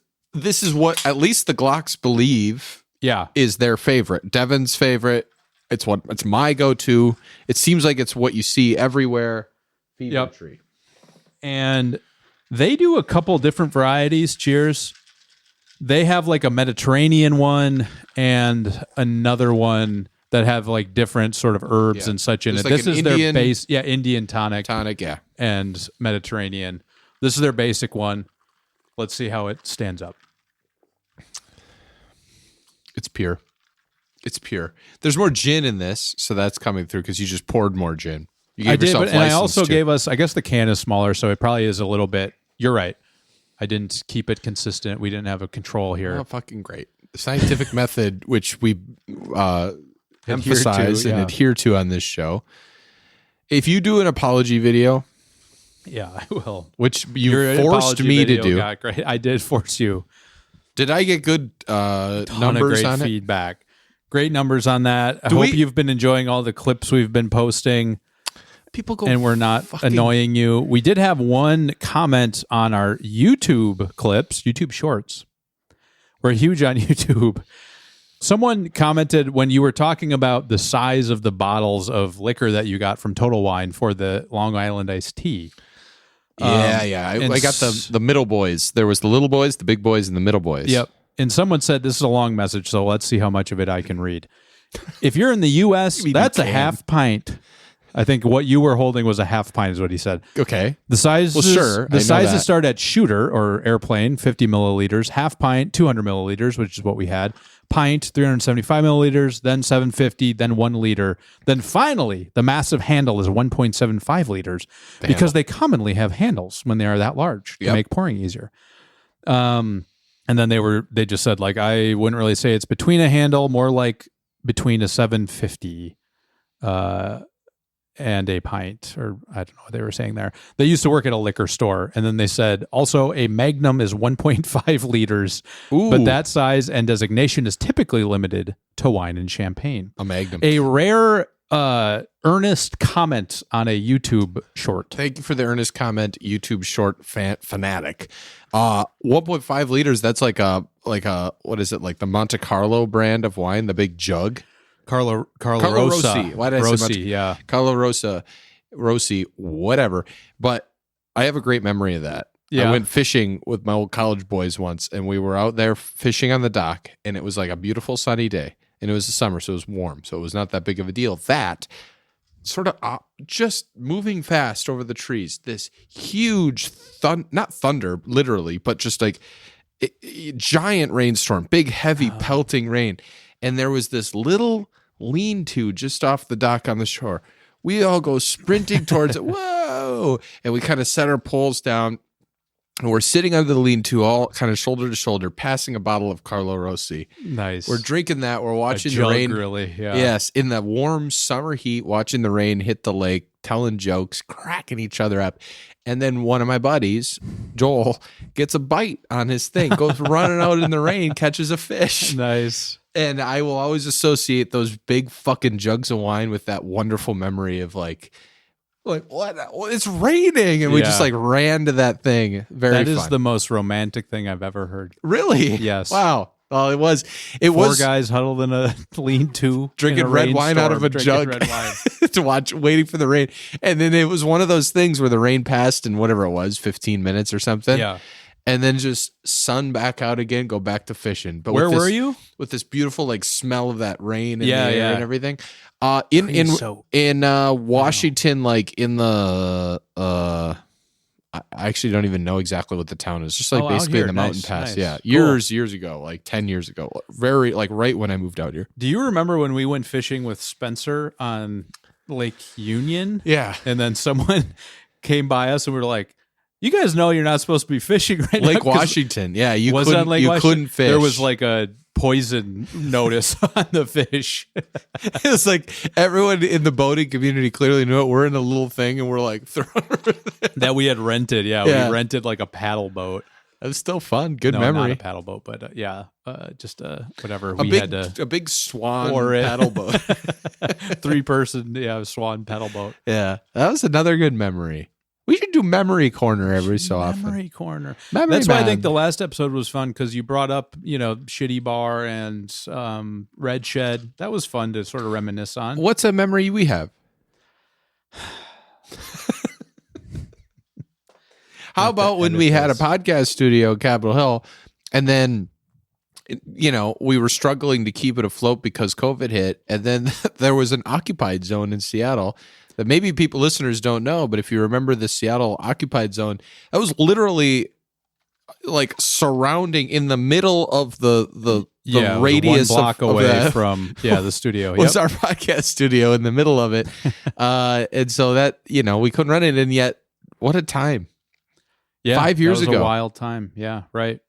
what at least the Glocks believe is their favorite. Devin's favorite. It's my go-to. It seems like it's what you see everywhere. Fever tree. And they do a couple different varieties. Cheers. They have like a Mediterranean one and another one that have like different sort of herbs and such in it. This is their base. Yeah, Indian tonic. And Mediterranean. This is their basic one. Let's see how it stands up. It's pure. There's more gin in this, so that's coming through because you just poured more gin. You gave yourself and I also to. gave us, I guess the can is smaller, so it probably is a little bit, you're right. I didn't keep it consistent. We didn't have a control here. Oh, fucking great. The scientific method, which we emphasize and yeah. adhere to on this show. If you do an apology video, Yeah, I will. which Your you forced apology me to video do, got great. I did force you. did I get good Ton of numbers great on it? feedback. Great numbers on that. I Do hope we- you've been enjoying all the clips we've been posting. People go And we're not annoying you. We did have one comment on our YouTube clips, YouTube Shorts. We're huge on YouTube. Someone commented when you were talking about the size of the bottles of liquor that you got from Total Wine for the Long Island iced tea. Yeah. I got the middle boys. There was the little boys, the big boys, and the middle boys. Yep. And someone said, this is a long message, so let's see how much of it I can read. If you're in the U.S., that's a half pint. I think what you were holding was a half pint is what he said. Okay. The sizes, Well, sure. I The know sizes that. start at shooter or airplane, 50 milliliters, half pint, 200 milliliters, which is what we had, pint, 375 milliliters, then 750, then 1 liter. Then finally, the massive handle is 1.75 liters because they commonly have handles when they are that large to make pouring easier. And then they just said, like, I wouldn't really say it's between a handle, more like between a 750 and a pint, or I don't know what they were saying there. They used to work at a liquor store, and then they said also a Magnum is 1.5 liters, but that size and designation is typically limited to wine and champagne. A Magnum. A rare earnest comment on a YouTube short. Thank you for the earnest comment, YouTube short fanatic. 1.5 liters. That's like a what is it, like the Monte Carlo brand of wine, the big jug. Carlo Carlo Rosa. Rossi. Why did I Rossi, say much? yeah. Carlo Rossi, whatever. But I have a great memory of that. Yeah. I went fishing with my old college boys once, and we were out there fishing on the dock, and it was like a beautiful sunny day, and it was the summer, so it was warm, so it was not that big of a deal. That sort of just moving fast over the trees, this huge not thunder literally, but just like giant rainstorm, big heavy pelting rain, and there was this little lean-to just off the dock on the shore. We all go sprinting towards it. Whoa! And we kind of set our poles down, and we're sitting under the lean-to, all kind of shoulder to shoulder, passing a bottle of Carlo Rossi. Nice. We're drinking that. We're watching A the jug, rain. really, yeah. Yes, in the warm summer heat, watching the rain hit the lake, telling jokes, cracking each other up. And then one of my buddies, Joel, gets a bite on his thing, goes running out in the rain, catches a fish. Nice. And I will always associate those big fucking jugs of wine with that wonderful memory of like what? Well, it's raining, and we just like ran to that thing. Very That fun. is the most romantic thing I've ever heard. Really? Yes. Wow. Well, it was. Four guys huddled in a lean-to, drinking red wine out of a jug red wine. to watch, waiting for the rain. And then it was one of those things where the rain passed in whatever it was, 15 minutes or something. Yeah. And then just sun back out again, go back to fishing. But Where were you? With this beautiful like smell of that rain in Yeah, the air yeah. and everything. In Washington, like in the I actually don't even know exactly what the town is. Just like out basically here. in the mountain Nice, pass. nice. Yeah. Cool. Years ago, like 10 years ago. Very like right when I moved out here. Do you remember when we went fishing with Spencer on Lake Union? Yeah. And then someone came by us and we were like, you guys know you're not supposed to be fishing right now. Lake 'Cause Washington. Yeah, you was it couldn't on Lake you Washington? couldn't fish. There was like a poison notice on the fish. It was like everyone in the boating community clearly knew it. We're in a little thing and we're like that we had rented. Yeah, Yeah. we rented like a paddle boat. it was still fun. Good No, memory. not a paddle boat, but just whatever. A We big, had to a big swan or it. paddle boat. 3-person, swan paddle boat. Yeah, that was another good memory. We should do memory corner every so often. Memory corner. Memory That's why I man. think the last episode was fun because you brought up, Shitty Bar and Red Shed. That was fun to sort of reminisce on. What's a memory we have? How about when we had a podcast studio in Capitol Hill, and then we were struggling to keep it afloat because COVID hit, and then there was an occupied zone in Seattle that maybe listeners don't know, but if you remember the Seattle occupied zone, that was literally like surrounding in the middle of the radius 1 block of away that from the studio. was our podcast studio in the middle of it. And so that, we couldn't run it. And yet, what a time. Yeah, 5 years that was ago. a wild time. Yeah, right.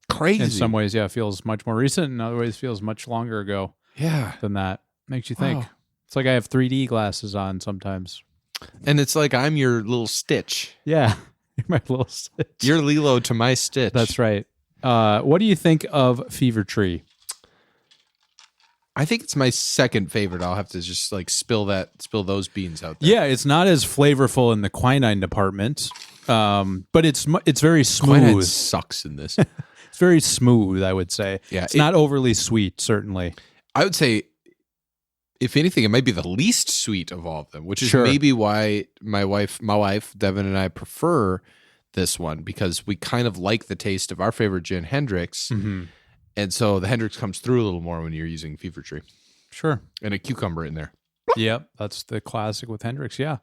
Crazy. In some ways, it feels much more recent. In other ways, it feels much longer ago Yeah. than that. Makes you think. Wow. It's like I have 3D glasses on sometimes. And it's like I'm your little Stitch. Yeah. You're my little Stitch. You're Lilo to my Stitch. That's right. What do you think of Fever Tree? I think it's my second favorite. I'll have to just like spill those beans out there. Yeah, it's not as flavorful in the quinine department, but it's very smooth. Quinine sucks in this. It's very smooth, I would say. Yeah, it's not overly sweet, certainly. I would say, if anything, it might be the least sweet of all of them, which is Sure. maybe why my wife, Devin, and I prefer this one, because we kind of like the taste of our favorite gin, Hendrix. Mm-hmm. And so the Hendrix comes through a little more when you're using Fever Tree. Sure. And a cucumber in there. Yep, that's the classic with Hendrix. Yeah,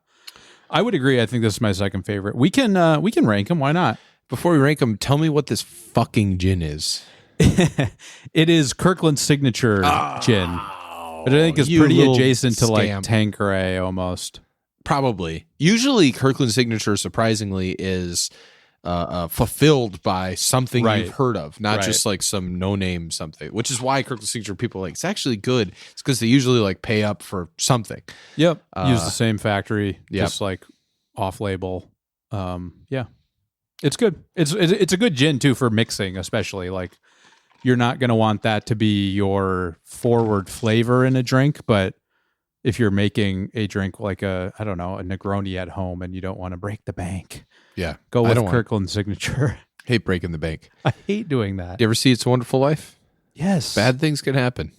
I would agree. I think this is my second favorite. We can rank them. Why not? Before we rank them, tell me what this fucking gin is. It is Kirkland's signature gin, but I think it's pretty adjacent to like Tanqueray almost. Probably. Usually, Kirkland's signature, surprisingly, is fulfilled by something Right. you've heard of, not Right. just like some no-name something. Which is why Kirkland's signature people are like, it's actually good. It's because they usually like pay up for something. Yep, use the same factory, yep. just like off-label. Yeah, it's good. It's a good gin too for mixing, especially like you're not going to want that to be your forward flavor in a drink, but if you're making a drink like a Negroni at home and you don't want to break the bank, Yeah. go with Kirkland's signature. Hate breaking the bank. I hate doing that. You ever see It's a Wonderful Life? Yes. Bad things can happen.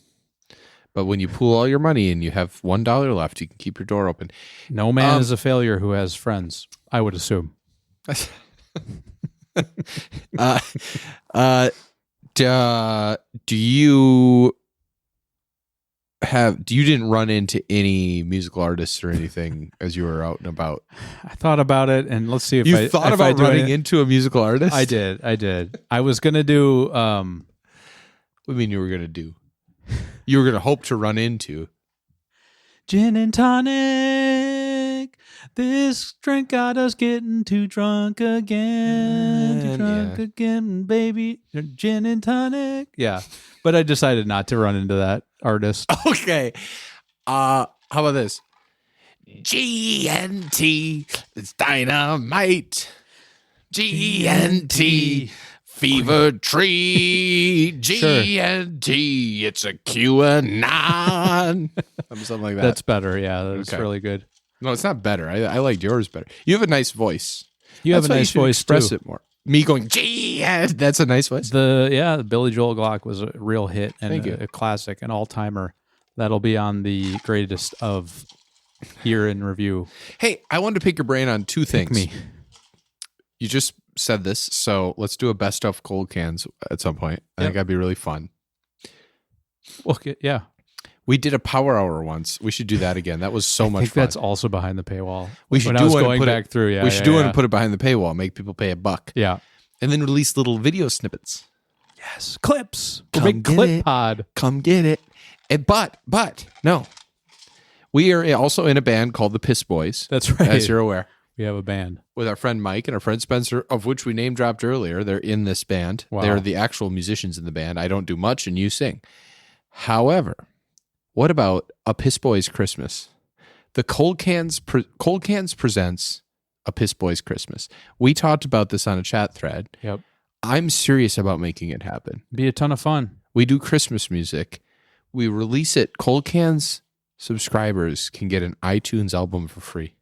But when you pool all your money and you have $1 left, you can keep your door open. No man is a failure who has friends, I would assume. You didn't run into any musical artists or anything as you were out and about? I thought about it, and let's see if You I thought if about I do running it. into a musical artist? I did. I was gonna do. What do you mean you were going to do? You were going to hope to run into. Gin and tonic. This drink got us getting too drunk again. Again, baby. Gin and tonic. Yeah. But I decided not to run into that artist. Okay. How about this? GNT, it's dynamite. GNT, Fever Tree. GNT, it's a QAnon. Something like that. That's better. Yeah, that's really good. No, it's not better. I liked yours better. You have a nice voice. You have a nice voice, express too. it more. Me going, that's a nice voice. The Billy Joel Glock was a real hit and Thank a classic, an all-timer. That'll be on the greatest of year in review. Hey, I wanted to pick your brain on two things. Me. You just said this, so let's do a best of cold cans at some point. I think that'd be really fun. Okay, yeah. We did a power hour once. We should do that again. That was so much I think fun. that's also behind the paywall. We should when do I was one going and put back it, through. Yeah, we should do it and put it behind the paywall. Make people pay $1. Yeah. And then release little video snippets. Yes, clips. Come Big get clip it. pod. Come get it. And, but no, we are also in a band called the Piss Boys. That's right. As you're aware. We have a band With our friend Mike and our friend Spencer, of which we name dropped earlier. They're in this band. Wow. They're the actual musicians in the band. I don't do much and you sing. However, what about a Piss Boys Christmas? The Cold Cans presents a Piss Boys Christmas. We talked about this on a chat thread. Yep. I'm serious about making it happen. Be a ton of fun. We do Christmas music. We release it. Cold Cans subscribers can get an iTunes album for free.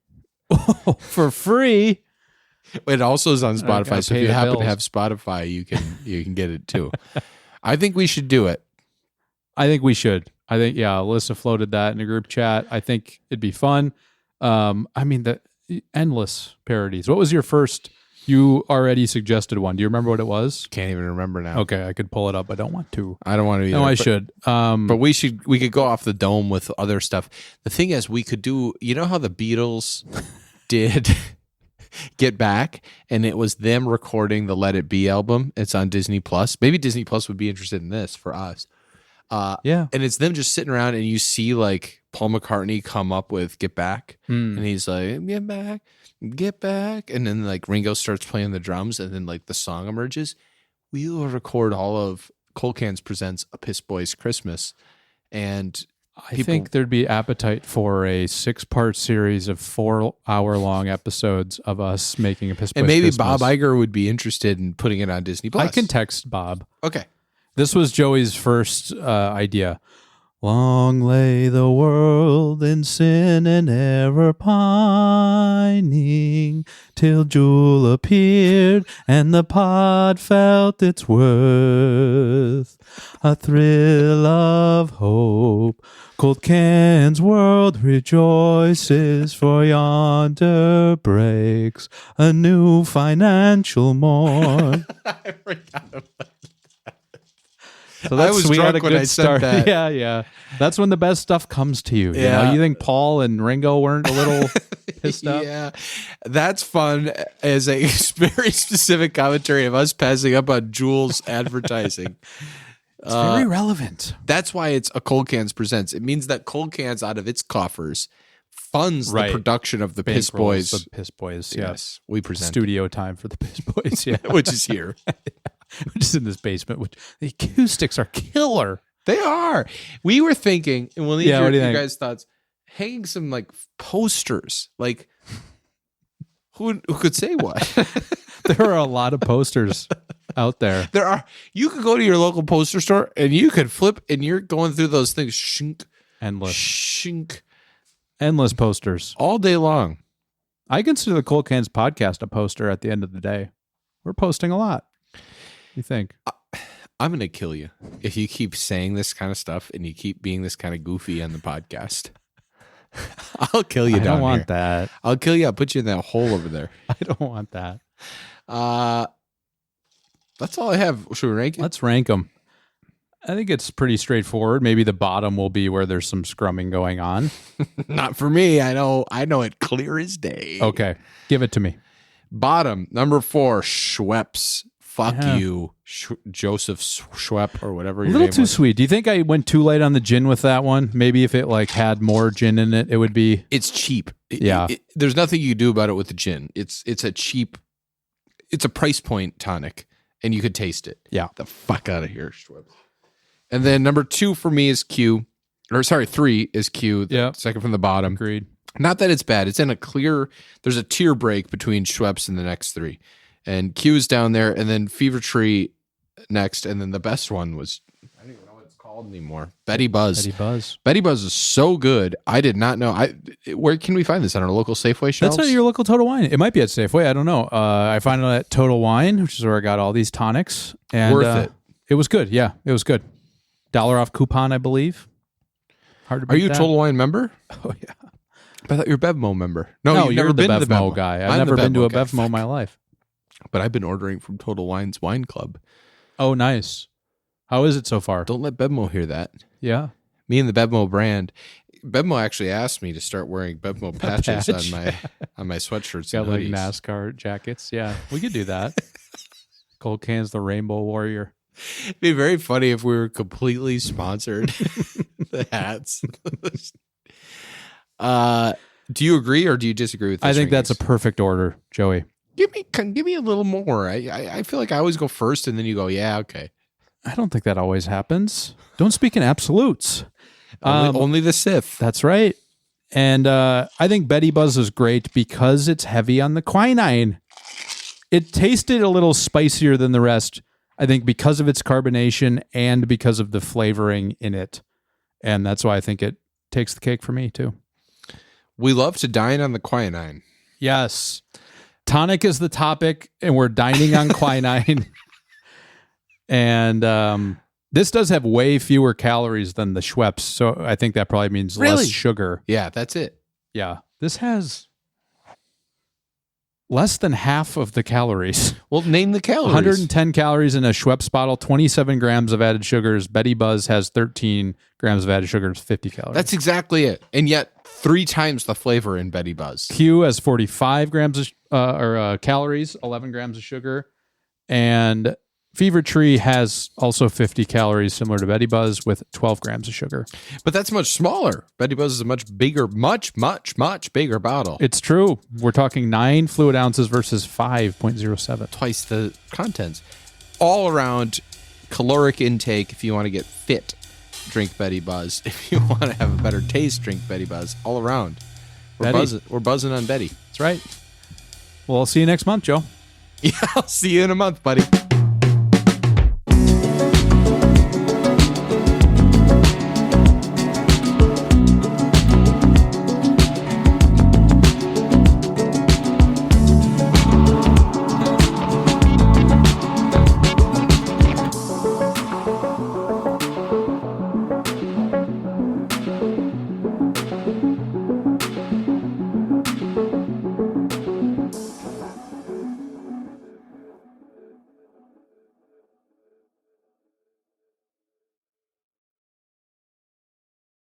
For free. It also is on I gotta Spotify. So pay if you the happen to bills. have Spotify, you can get it too. I think we should do it. I think we should. I think, yeah, Alyssa floated that in a group chat. I think it'd be fun. I mean, the endless parodies. What was your first? You already suggested one. Do you remember what it was? Can't even remember now. Okay, I could pull it up. I don't want to. I don't want to either. No, I but- should. But we could go off the dome with other stuff. The thing is, we could do, you know how the Beatles did Get Back, and it was them recording the Let It Be album. It's on Disney Plus. Maybe Disney Plus would be interested in this for us. Yeah. And it's them just sitting around and you see like Paul McCartney come up with Get Back. And he's like, get back, get back. And then like Ringo starts playing the drums and then like the song emerges. We will record all of Cold Cans Presents a Piss Boys Christmas. And I think there'd be appetite for a 6-part series of 4-hour-long episodes of us making a Piss Boys And maybe Christmas. Bob Iger would be interested in putting it on Disney Plus. I can text Bob. Okay. This was Joey's first idea. Long lay the world in sin and error pining, till Jewel appeared and the pod felt its worth. A thrill of hope, Cold Can's world rejoices, for yonder breaks a new financial morn. I forgot about that. So that's, I was we had drunk a when good I said start. that. Yeah. That's when the best stuff comes to you. Yeah. You know, you think Paul and Ringo weren't a little pissed up? Yeah, that's fun as a very specific commentary of us passing up on Jules advertising. It's very relevant. That's why it's a Cold Cans Presents. It means that Cold Cans out of its coffers funds Right. the production of the Piss Boys. The Piss Boys, Yes, we present Studio time for the Piss Boys, yeah. which is here. Which is in this basement. Which the acoustics are killer. They are. We were thinking, and we'll need Yeah, what do you your think? guys' thoughts, hanging some like posters. Like, who could say what? There are a lot of posters out there. There are. You could go to your local poster store and you could flip, and you're going through those things, shink, Endless. shink, Endless posters. all day long. I consider the Cold Cans podcast a poster at the end of the day. We're posting a lot. You think? I'm going to kill you if you keep saying this kind of stuff and you keep being this kind of goofy on the podcast. I'll kill you I down don't want here. that. I'll kill you. I'll put you in that hole over there. I don't want that. That's all I have. Should we rank it? Let's rank them. I think it's pretty straightforward. Maybe the bottom will be where there's some scrumming going on. Not for me. I know it clear as day. Okay. Give it to me. Bottom, number 4, Schweppes. Fuck Yeah. you, Joseph Schwepp or whatever A your little name too was. sweet. Do you think I went too light on the gin with that one? Maybe if it like had more gin in it, it would be. It's cheap. Yeah. There's nothing you can do about it with the gin. It's a cheap, it's a price point tonic, and you could taste it. Yeah. The fuck out of here, Schweppes. And then number 2 for me is Q. Or sorry, 3 is Q. Yeah. Second from the bottom. Agreed. Not that it's bad. It's in a clear, there's a tier break between Schweppes and the next 3. And Q's down there, and then Fever Tree next, and then the best one was, I don't even know what it's called anymore. Betty Buzz. Betty Buzz. Betty Buzz is so good. I did not know. Where can we find this? On our local Safeway shelves? That's at your local Total Wine. It might be at Safeway. I don't know. I find it at Total Wine, which is where I got all these tonics. And, Worth it. It was good. Yeah, it was good. $1 off coupon, I believe. Hard to beat Are you a that. Total Wine member? Oh, yeah. I thought you're a Bevmo member. No, you've you're never the been to the Bevmo guy. I've I'm never the been to a guy. Bevmo in my life. But I've been ordering from Total Wine's Wine Club. Oh, nice. How is it so far? Don't let Bevmo hear that. Yeah. Me and the Bevmo brand. Bevmo actually asked me to start wearing Bevmo patches patch. on my sweatshirts Got and like hoodies. NASCAR jackets. Yeah, we could do that. Cold Cans, the Rainbow Warrior. It'd be very funny if we were completely sponsored. The hats. Do you agree or do you disagree with this? I think that's a rankings? perfect order, Joey. Give me a little more. I feel like I always go first and then you go, yeah, okay. I don't think that always happens. Don't speak in absolutes. Only the Sith. That's right. And I think Betty Buzz is great because it's heavy on the quinine. It tasted a little spicier than the rest, I think, because of its carbonation and because of the flavoring in it. And that's why I think it takes the cake for me, too. We love to dine on the quinine. Yes. Tonic is the topic, and we're dining on quinine. And this does have way fewer calories than the Schweppes, so I think that probably means Really? less sugar. Yeah, that's it. Yeah. This has less than half of the calories. Well, name the calories. 110 calories in a Schweppes bottle, 27 grams of added sugars. Betty Buzz has 13 grams of added sugars, 50 calories. That's exactly it. And yet 3 times the flavor in Betty Buzz. Q has 45 grams of calories, 11 grams of sugar. And Fever Tree has also 50 calories, similar to Betty Buzz, with 12 grams of sugar. But that's much smaller. Betty Buzz is a much bigger, much bigger bottle. It's true. We're talking 9 fluid ounces versus 5.07. Twice the contents. All around caloric intake if you want to get fit. drink Betty Buzz. If you want to have a better taste, drink Betty Buzz all around. We're buzzing on Betty. That's right. Well, I'll see you next month, Joe. Yeah, I'll see you in a month, buddy.